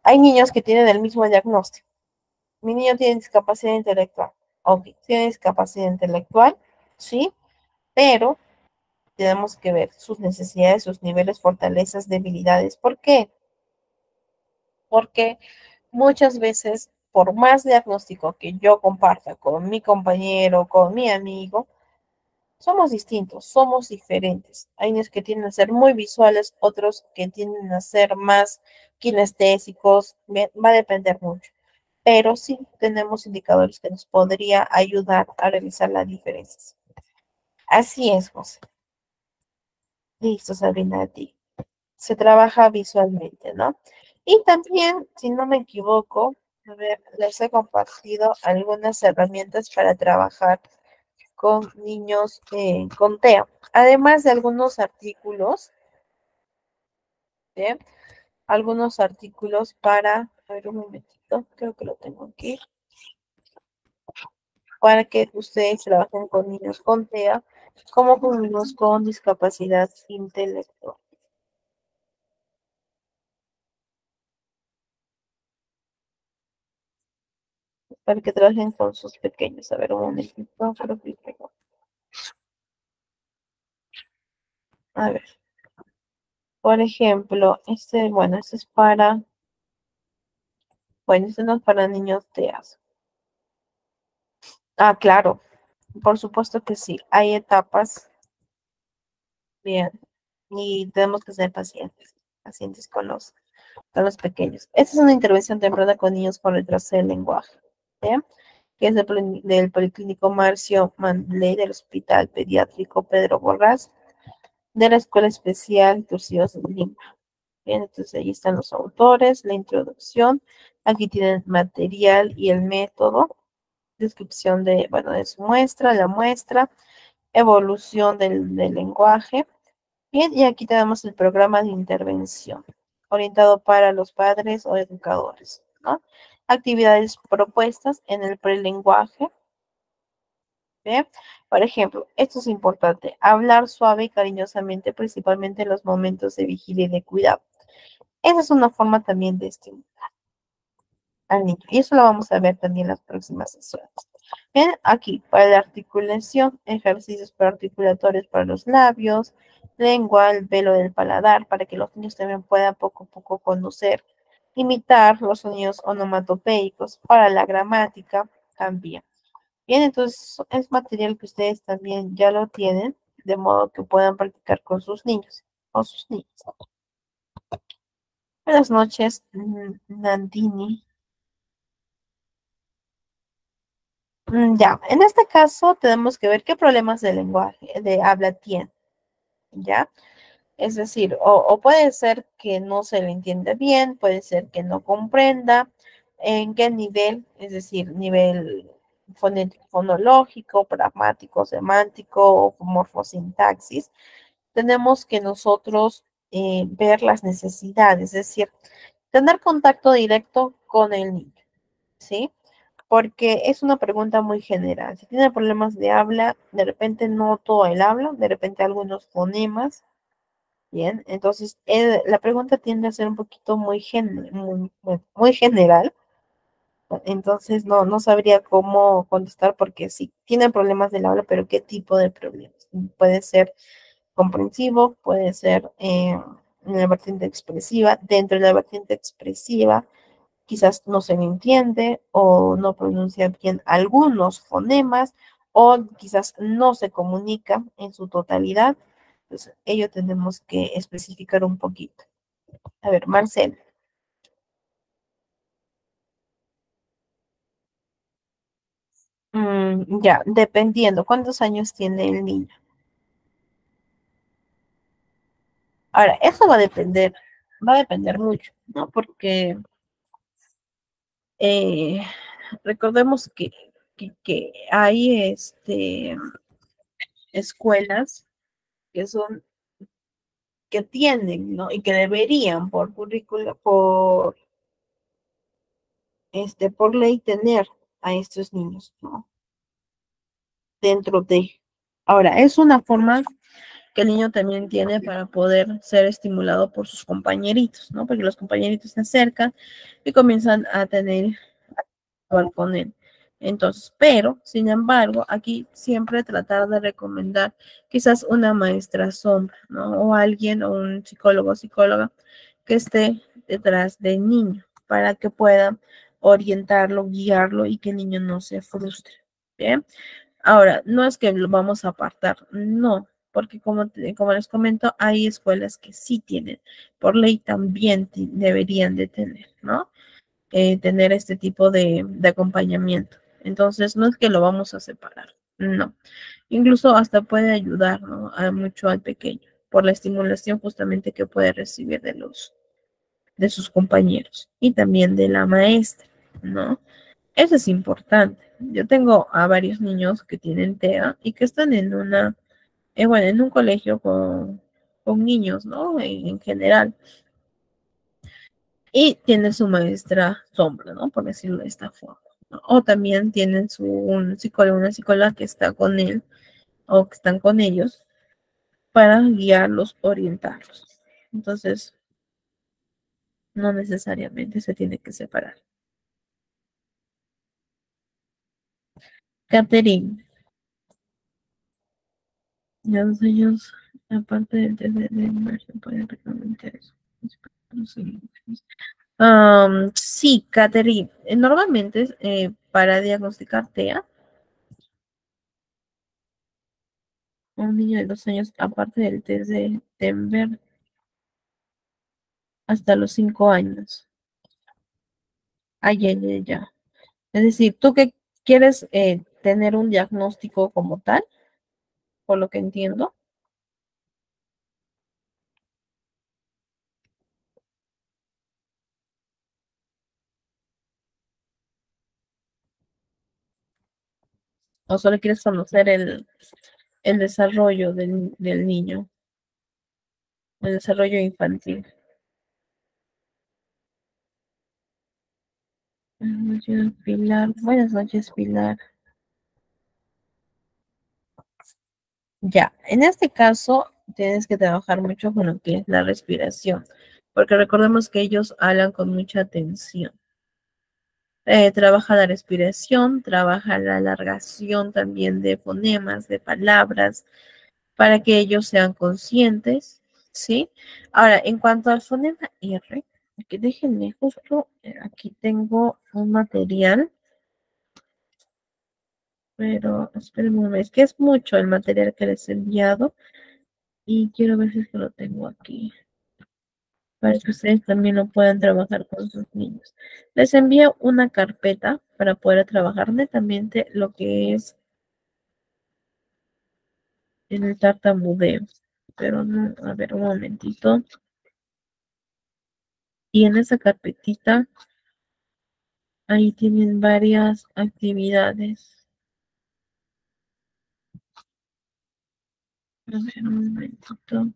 hay niños que tienen el mismo diagnóstico. Mi niño tiene discapacidad intelectual. Ok, tiene discapacidad intelectual, sí, pero tenemos que ver sus necesidades, sus niveles, fortalezas, debilidades. ¿Por qué? Porque muchas veces, por más diagnóstico que yo comparta con mi compañero, con mi amigo, Somos distintos, somos diferentes. Hay niños que tienden a ser muy visuales, otros que tienden a ser más kinestésicos. Bien, va a depender mucho. Pero sí tenemos indicadores que nos podría ayudar a revisar las diferencias. Así es, José. Listo, Sabrina, a ti. Se trabaja visualmente, ¿no? Y también, si no me equivoco, a ver, les he compartido algunas herramientas para trabajar con niños con TEA, además de algunos artículos, ¿bien? Algunos artículos para, a ver un momentito, creo que lo tengo aquí, para que ustedes trabajen con niños con TEA, como con niños con discapacidad intelectual, para que trabajen con sus pequeños. A ver un momentito, creo que tengo. A ver, por ejemplo, bueno, este es para, bueno, este no es para niños TEAs. Ah, claro, por supuesto que sí, hay etapas, bien, y tenemos que ser pacientes, pacientes con los pequeños. Esta es una intervención temprana con niños con retraso del lenguaje, ¿bien? Que es del Policlínico Marcio Manley del Hospital Pediátrico Pedro Borrás, de la Escuela Especial Turcios de Lima. Bien, entonces ahí están los autores, la introducción, aquí tienen material y el método, descripción de, bueno, de su muestra, la muestra, evolución del lenguaje. Bien, y aquí tenemos el programa de intervención, orientado para los padres o educadores, ¿no? Actividades propuestas en el prelenguaje. Bien, por ejemplo, esto es importante, hablar suave y cariñosamente, principalmente en los momentos de vigilia y de cuidado. Esa es una forma también de estimular al niño. Y eso lo vamos a ver también en las próximas sesiones. Bien, aquí para la articulación, ejercicios articulatorios para los labios, lengua, el velo del paladar, para que los niños también puedan poco a poco conocer, imitar los sonidos onomatopeicos, para la gramática también. Bien, entonces es material que ustedes también ya lo tienen, de modo que puedan practicar con sus niños, con sus niños. Buenas noches, Nandini. Ya, en este caso tenemos que ver qué problemas de lenguaje, de habla tiene, ¿ya? Es decir, o puede ser que no se le entiende bien, puede ser que no comprenda, en qué nivel, es decir, nivel fonológico, pragmático, semántico o morfosintaxis, tenemos que nosotros ver las necesidades, es decir, tener contacto directo con el niño, ¿sí? Porque es una pregunta muy general. Si tiene problemas de habla, de repente no todo el habla, de repente algunos fonemas, bien. Entonces, la pregunta tiende a ser un poquito muy general. Entonces, no sabría cómo contestar porque sí, tienen problemas del habla, pero ¿qué tipo de problemas? Puede ser comprensivo, puede ser en la vertiente expresiva. Dentro de la vertiente expresiva, quizás no se le entiende o no pronuncia bien algunos fonemas o quizás no se comunica en su totalidad. Entonces, ello tenemos que especificar un poquito. A ver, Marcel. Ya, dependiendo. ¿Cuántos años tiene el niño? Ahora, eso va a depender mucho, ¿no? Porque eh, recordemos que hay escuelas que son que tienen, ¿no? Y que deberían por currícula, por ley tener a estos niños, ¿no? Dentro de. Ahora, es una forma que el niño también tiene para poder ser estimulado por sus compañeritos, ¿no? Porque los compañeritos se acercan y comienzan a tener hablar con él. Entonces, pero, sin embargo, aquí siempre tratar de recomendar quizás una maestra sombra, ¿no? O alguien, o un psicólogo o psicóloga que esté detrás del niño para que pueda orientarlo, guiarlo y que el niño no se frustre. Bien. Ahora, no es que lo vamos a apartar, no, porque como les comento, hay escuelas que sí tienen, por ley también deberían de tener, ¿no? Tener este tipo de acompañamiento. Entonces, no es que lo vamos a separar, no. Incluso hasta puede ayudar, ¿no? Mucho al pequeño, por la estimulación justamente que puede recibir de sus compañeros y también de la maestra, ¿no? Eso es importante. Yo tengo a varios niños que tienen TEA y que están bueno, en un colegio con niños, ¿no? En general. Y tiene su maestra sombra, ¿no? Por decirlo de esta forma, ¿no? O también tienen un psicólogo, una psicóloga que está con él o que están con ellos para guiarlos, orientarlos. Entonces, no necesariamente se tiene que separar. Catherine, ya 2 años, aparte del test de inmersión, puede recomendar eso. Sí, Catherine, normalmente para diagnosticar TEA, un niño de 2 años, aparte del test de Denver, hasta los 5 años. Ya. Es decir, tú que quieres tener un diagnóstico como tal, por lo que entiendo, o solo quieres conocer el desarrollo del niño, el desarrollo infantil. Buenas noches, Pilar. Buenas noches, Pilar. Ya, en este caso tienes que trabajar mucho con lo que es la respiración, porque recordemos que ellos hablan con mucha atención. Trabaja la respiración, trabaja la alargación también de fonemas, de palabras, para que ellos sean conscientes, ¿sí? Ahora, en cuanto al fonema R, que déjenme justo, aquí tengo un material, pero espérenme un momento, es que es mucho el material que les he enviado y quiero ver si es que lo tengo aquí, para que ustedes también lo puedan trabajar con sus niños. Les envío una carpeta para poder trabajar netamente lo que es en el tartamudeo, pero no, a ver un momentito. Y en esa carpetita, ahí tienen varias actividades. A ver un momentito.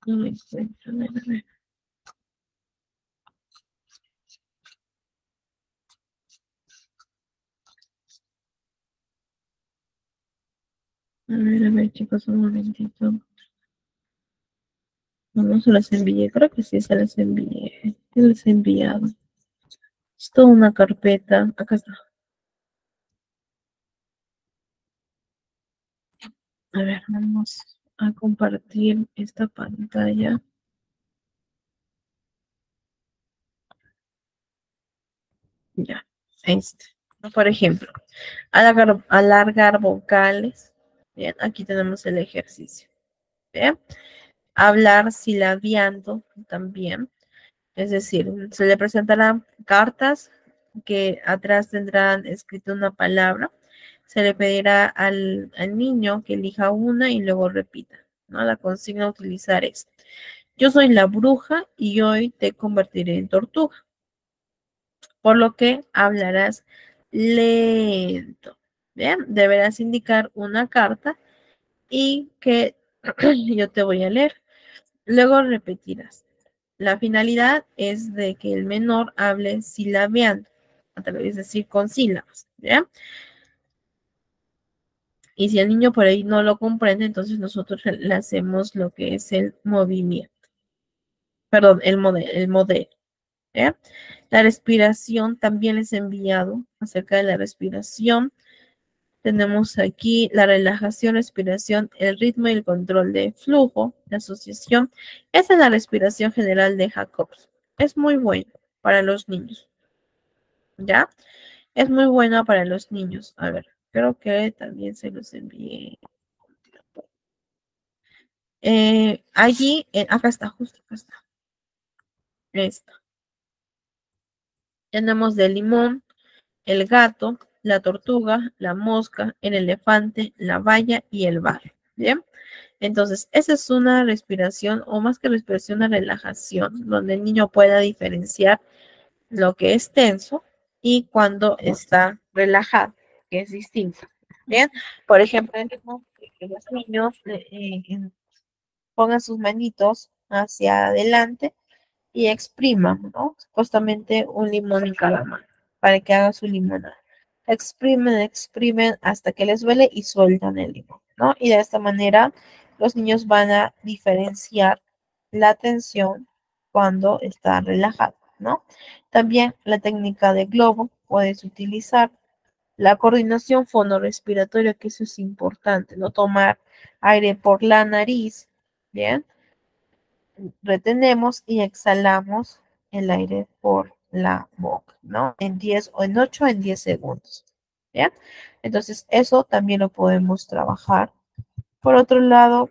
No me encuentro, a ver, a ver. A ver, chicos, un momentito. No se las envié, creo que sí se las envié. ¿Qué les he enviado? Es toda una carpeta. Acá está. A ver, vamos a compartir esta pantalla. Ya, este. Por ejemplo, alargar vocales. Bien, aquí tenemos el ejercicio. Bien. Hablar silabiando también. Es decir, se le presentarán cartas que atrás tendrán escrito una palabra. Se le pedirá al niño que elija una y luego repita, ¿no? La consigna a utilizar es: yo soy la bruja y hoy te convertiré en tortuga, por lo que hablarás lento. Bien, deberás indicar una carta y que yo te voy a leer. Luego repetirás. La finalidad es de que el menor hable silabeando, es decir, con sílabas, ¿ya? Y si el niño por ahí no lo comprende, entonces nosotros le hacemos lo que es el movimiento. Perdón, el modelo. ¿Bien? La respiración también les he enviado acerca de la respiración. Tenemos aquí la relajación, respiración, el ritmo y el control de flujo, la asociación. Esa es la respiración general de Jacobs. Es muy buena para los niños. ¿Ya? Es muy buena para los niños. A ver, creo que también se los envié. Allí, acá está, justo acá está. Esta. Tenemos de limón, el gato, la tortuga, la mosca, el elefante, la valla y el bar. ¿Bien? Entonces, esa es una respiración, o más que respiración, una relajación, donde el niño pueda diferenciar lo que es tenso y cuando está relajado, que es distinto. Bien, por ejemplo, que los niños pongan sus manitos hacia adelante y expriman, ¿no? Justamente un limón en cada mano para que haga su limonada. Exprimen, exprimen hasta que les duele y sueltan el limón, ¿no? Y de esta manera los niños van a diferenciar la tensión cuando está relajado, ¿no? También la técnica de globo puedes utilizar la coordinación fonorrespiratoria, que eso es importante, no tomar aire por la nariz, ¿bien? Retenemos y exhalamos el aire por la boca, ¿no? En 10 o en 8 o en 10 segundos, ¿bien? Entonces, eso también lo podemos trabajar. Por otro lado,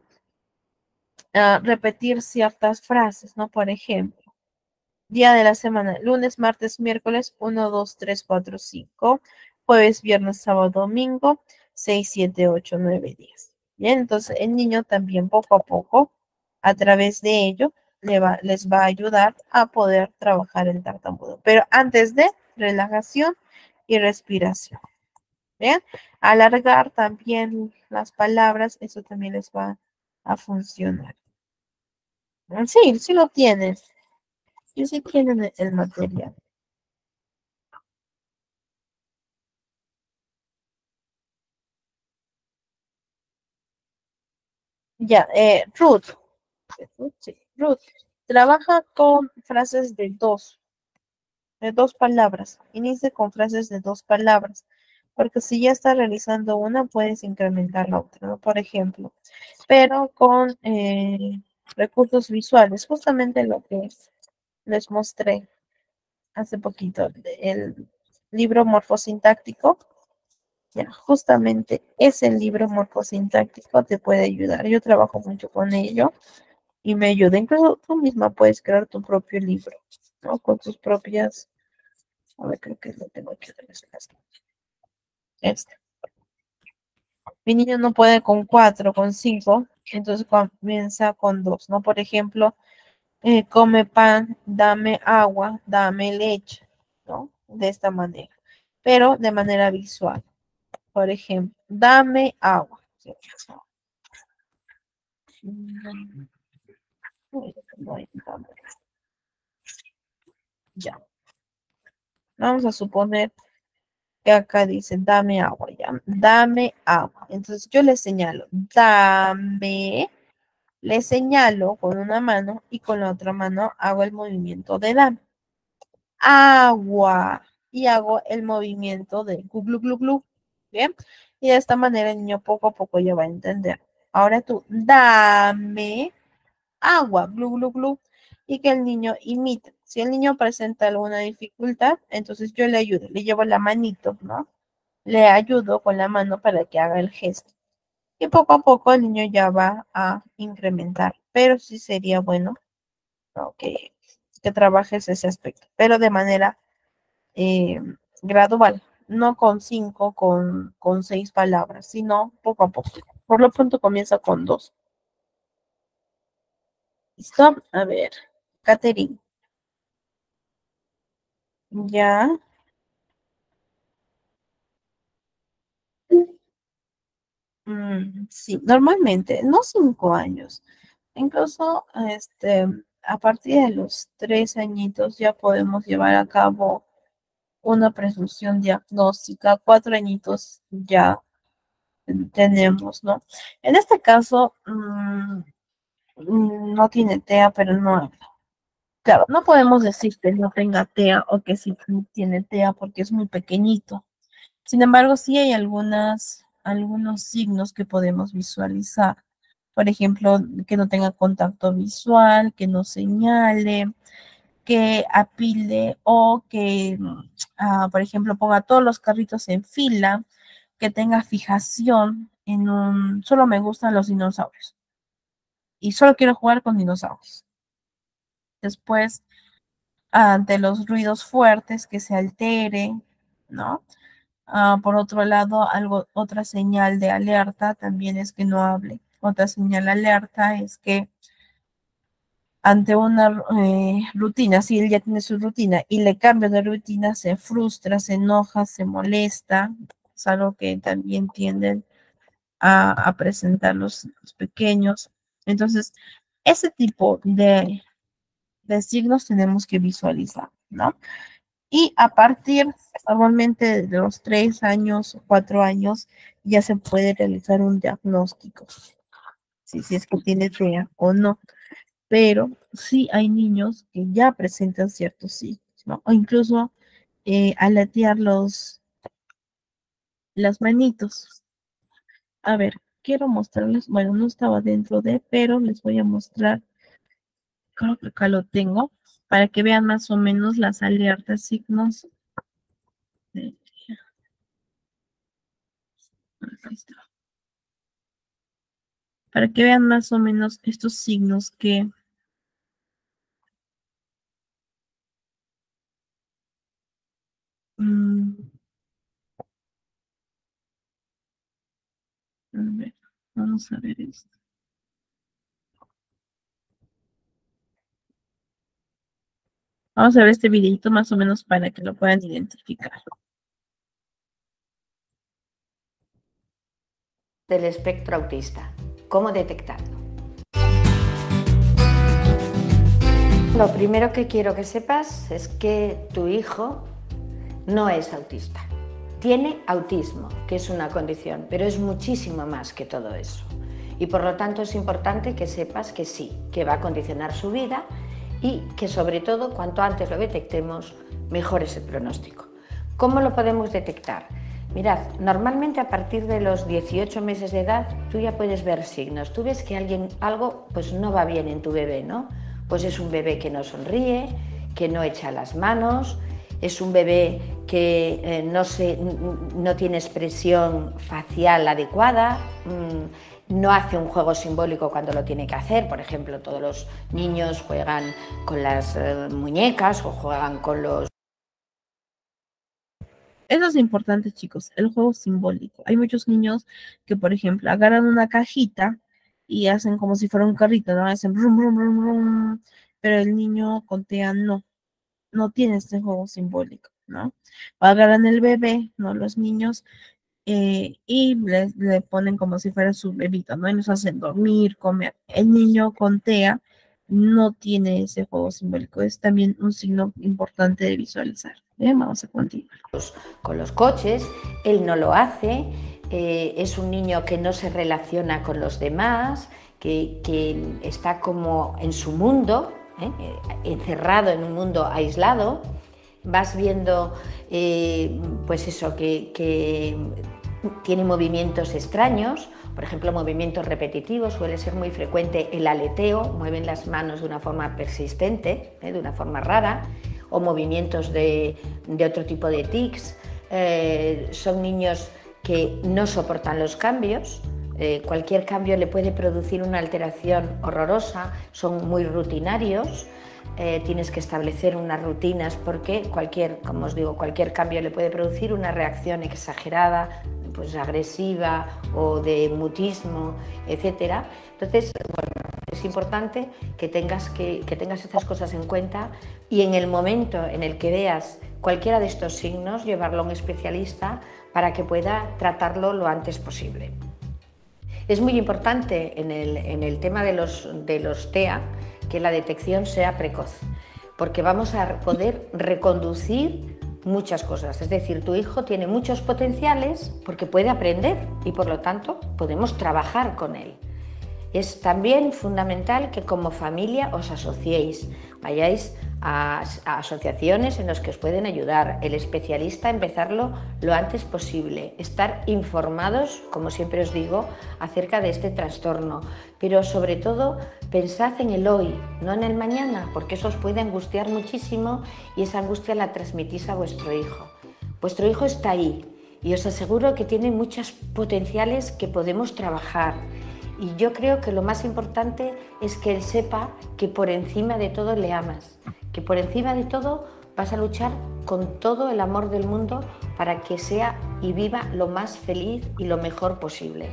repetir ciertas frases, ¿no? Por ejemplo, día de la semana, lunes, martes, miércoles, 1, 2, 3, 4, 5, jueves, viernes, sábado, domingo, 6, 7, 8, 9, 10. Bien, entonces el niño también poco a poco, a través de ello, les va a ayudar a poder trabajar el tartamudo. Pero antes de relajación y respiración. Bien, alargar también las palabras, eso también les va a funcionar. Sí, sí lo tienes. Sí, sí tienen el material. Ya, Ruth, sí, Ruth, trabaja con frases de dos palabras. Inicia con frases de dos palabras, porque si ya está realizando una, puedes incrementar la otra, ¿no? Por ejemplo, pero con recursos visuales, justamente lo que les mostré hace poquito, el libro morfosintáctico. Ya, justamente ese libro morfosintáctico te puede ayudar. Yo trabajo mucho con ello y me ayuda. Incluso tú misma puedes crear tu propio libro, ¿no? Con tus propias, a ver, creo que lo tengo aquí atrás. Este. Mi niño no puede con cuatro, con cinco, entonces comienza con dos, ¿no? Por ejemplo, come pan, dame agua, dame leche, ¿no? De esta manera, pero de manera visual. Por ejemplo, dame agua. ¿Sí? Ya. Vamos a suponer que acá dice, dame agua, ya. Dame agua. Entonces yo le señalo, dame, le señalo con una mano y con la otra mano hago el movimiento de dame. Agua. Y hago el movimiento de glu, glu, glu, glu. Bien. Y de esta manera el niño poco a poco ya va a entender. Ahora tú, dame agua, glu, glu, glu, y que el niño imite. Si el niño presenta alguna dificultad, entonces yo le ayudo, le llevo la manito, ¿no? Le ayudo con la mano para que haga el gesto. Y poco a poco el niño ya va a incrementar, pero sí sería bueno, ¿no? que trabajes ese aspecto, pero de manera eh, gradual, no con cinco, con seis palabras, sino poco a poco. Por lo pronto comienza con dos. ¿Listo? A ver, Catherine. Ya. Sí, normalmente, no 5 años. Incluso, a partir de los 3 añitos ya podemos llevar a cabo una presunción diagnóstica. 4 añitos ya tenemos, ¿no? En este caso, no tiene TEA, pero no habla. Claro, no podemos decir que no tenga TEA o que sí tiene TEA porque es muy pequeñito. Sin embargo, sí hay algunos signos que podemos visualizar. Por ejemplo, que no tenga contacto visual, que no señale, que apile o que, por ejemplo, ponga todos los carritos en fila, que tenga fijación solo me gustan los dinosaurios y solo quiero jugar con dinosaurios. Después, ante los ruidos fuertes, que se altere, ¿no? Por otro lado, otra señal de alerta también es que no hable. Otra señal de alerta es que ante una rutina, si él ya tiene su rutina y le cambio de rutina, se frustra, se enoja, se molesta. Es algo que también tienden a presentar los pequeños. Entonces, ese tipo de signos tenemos que visualizar, ¿no? Y a partir normalmente de los 3 años o 4 años ya se puede realizar un diagnóstico, si es que tiene TEA o no. Pero sí hay niños que ya presentan ciertos signos, ¿no? O incluso aletear las manitos. A ver, quiero mostrarles, bueno, no estaba dentro de, pero les voy a mostrar, creo que acá lo tengo, para que vean más o menos las alertas, signos. Ahí está. Para que vean más o menos estos signos que a ver, vamos a ver esto. Vamos a ver este videito más o menos para que lo puedan identificar. Del espectro autista. ¿Cómo detectarlo? Lo primero que quiero que sepas es que tu hijo no es autista. Tiene autismo, que es una condición, pero es muchísimo más que todo eso. Y por lo tanto es importante que sepas que sí, que va a condicionar su vida y que sobre todo cuanto antes lo detectemos, mejor es el pronóstico. ¿Cómo lo podemos detectar? Mirad, normalmente a partir de los 18 meses de edad tú ya puedes ver signos. Tú ves que algo pues no va bien en tu bebé, ¿no? Pues es un bebé que no sonríe, que no echa las manos, es un bebé que no tiene expresión facial adecuada, no hace un juego simbólico cuando lo tiene que hacer. Por ejemplo, todos los niños juegan con las muñecas o juegan con los... Eso es importante, chicos, el juego simbólico. Hay muchos niños que, por ejemplo, agarran una cajita y hacen como si fuera un carrito, ¿no? Hacen rum, rum, rum, rum, pero el niño con TEA no tiene este juego simbólico, ¿no? Agarran el bebé, ¿no? Los niños, y le ponen como si fuera su bebito, ¿no? Y los hacen dormir, comer. El niño con TEA no tiene ese juego simbólico. Es también un signo importante de visualizar. Bien, vamos a continuar. Con los coches, él no lo hace, es un niño que no se relaciona con los demás, que está como en su mundo, encerrado en un mundo aislado. Vas viendo pues eso, que tiene movimientos extraños, por ejemplo, movimientos repetitivos. Suele ser muy frecuente el aleteo, mueven las manos de una forma persistente, de una forma rara, o movimientos de otro tipo de tics. Son niños que no soportan los cambios. Cualquier cambio le puede producir una alteración horrorosa, son muy rutinarios. Tienes que establecer unas rutinas porque como os digo, cualquier cambio le puede producir una reacción exagerada, pues agresiva o de mutismo, etc. Entonces, bueno, es importante que tengas estas cosas en cuenta y en el momento en el que veas cualquiera de estos signos, llevarlo a un especialista para que pueda tratarlo lo antes posible. Es muy importante en el tema de los TEA que la detección sea precoz, porque vamos a poder reconducir muchas cosas. Es decir, tu hijo tiene muchos potenciales porque puede aprender y por lo tanto podemos trabajar con él. Es también fundamental que como familia os asociéis, vayáis a asociaciones en las que os pueden ayudar, el especialista, empezarlo lo antes posible, estar informados, como siempre os digo, acerca de este trastorno, pero sobre todo pensad en el hoy, no en el mañana, porque eso os puede angustiar muchísimo y esa angustia la transmitís a vuestro hijo. Vuestro hijo está ahí y os aseguro que tiene muchos potenciales que podemos trabajar. Y yo creo que lo más importante es que él sepa que por encima de todo le amas, que por encima de todo vas a luchar con todo el amor del mundo para que sea y viva lo más feliz y lo mejor posible.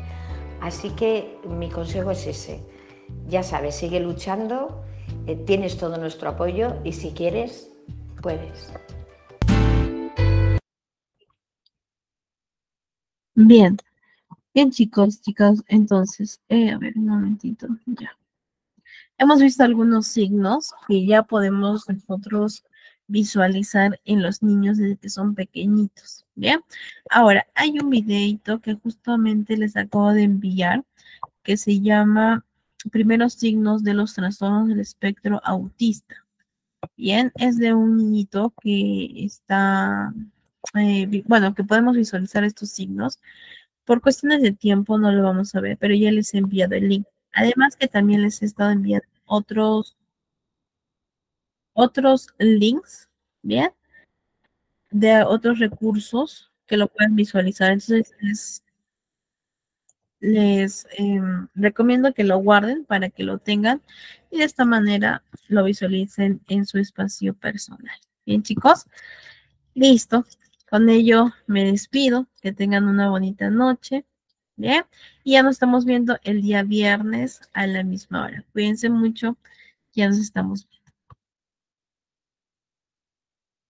Así que mi consejo es ese. Ya sabes, sigue luchando, tienes todo nuestro apoyo y si quieres, puedes. Bien, bien chicos, chicas, entonces, a ver, un momentito, ya. Hemos visto algunos signos que ya podemos nosotros visualizar en los niños desde que son pequeñitos, ¿bien? Ahora, hay un videito que justamente les acabo de enviar que se llama Primeros signos de los trastornos del espectro autista. Bien, es de un niñito que está, bueno, que podemos visualizar estos signos. Por cuestiones de tiempo no lo vamos a ver, pero ya les he enviado el link. Además que también les he estado enviando otros links, ¿bien? De otros recursos que lo pueden visualizar. Entonces, les recomiendo que lo guarden para que lo tengan y de esta manera lo visualicen en su espacio personal. Bien, chicos, listo. Con ello me despido. Que tengan una bonita noche. Bien, y ya nos estamos viendo el día viernes a la misma hora. Cuídense mucho. Ya nos estamos viendo.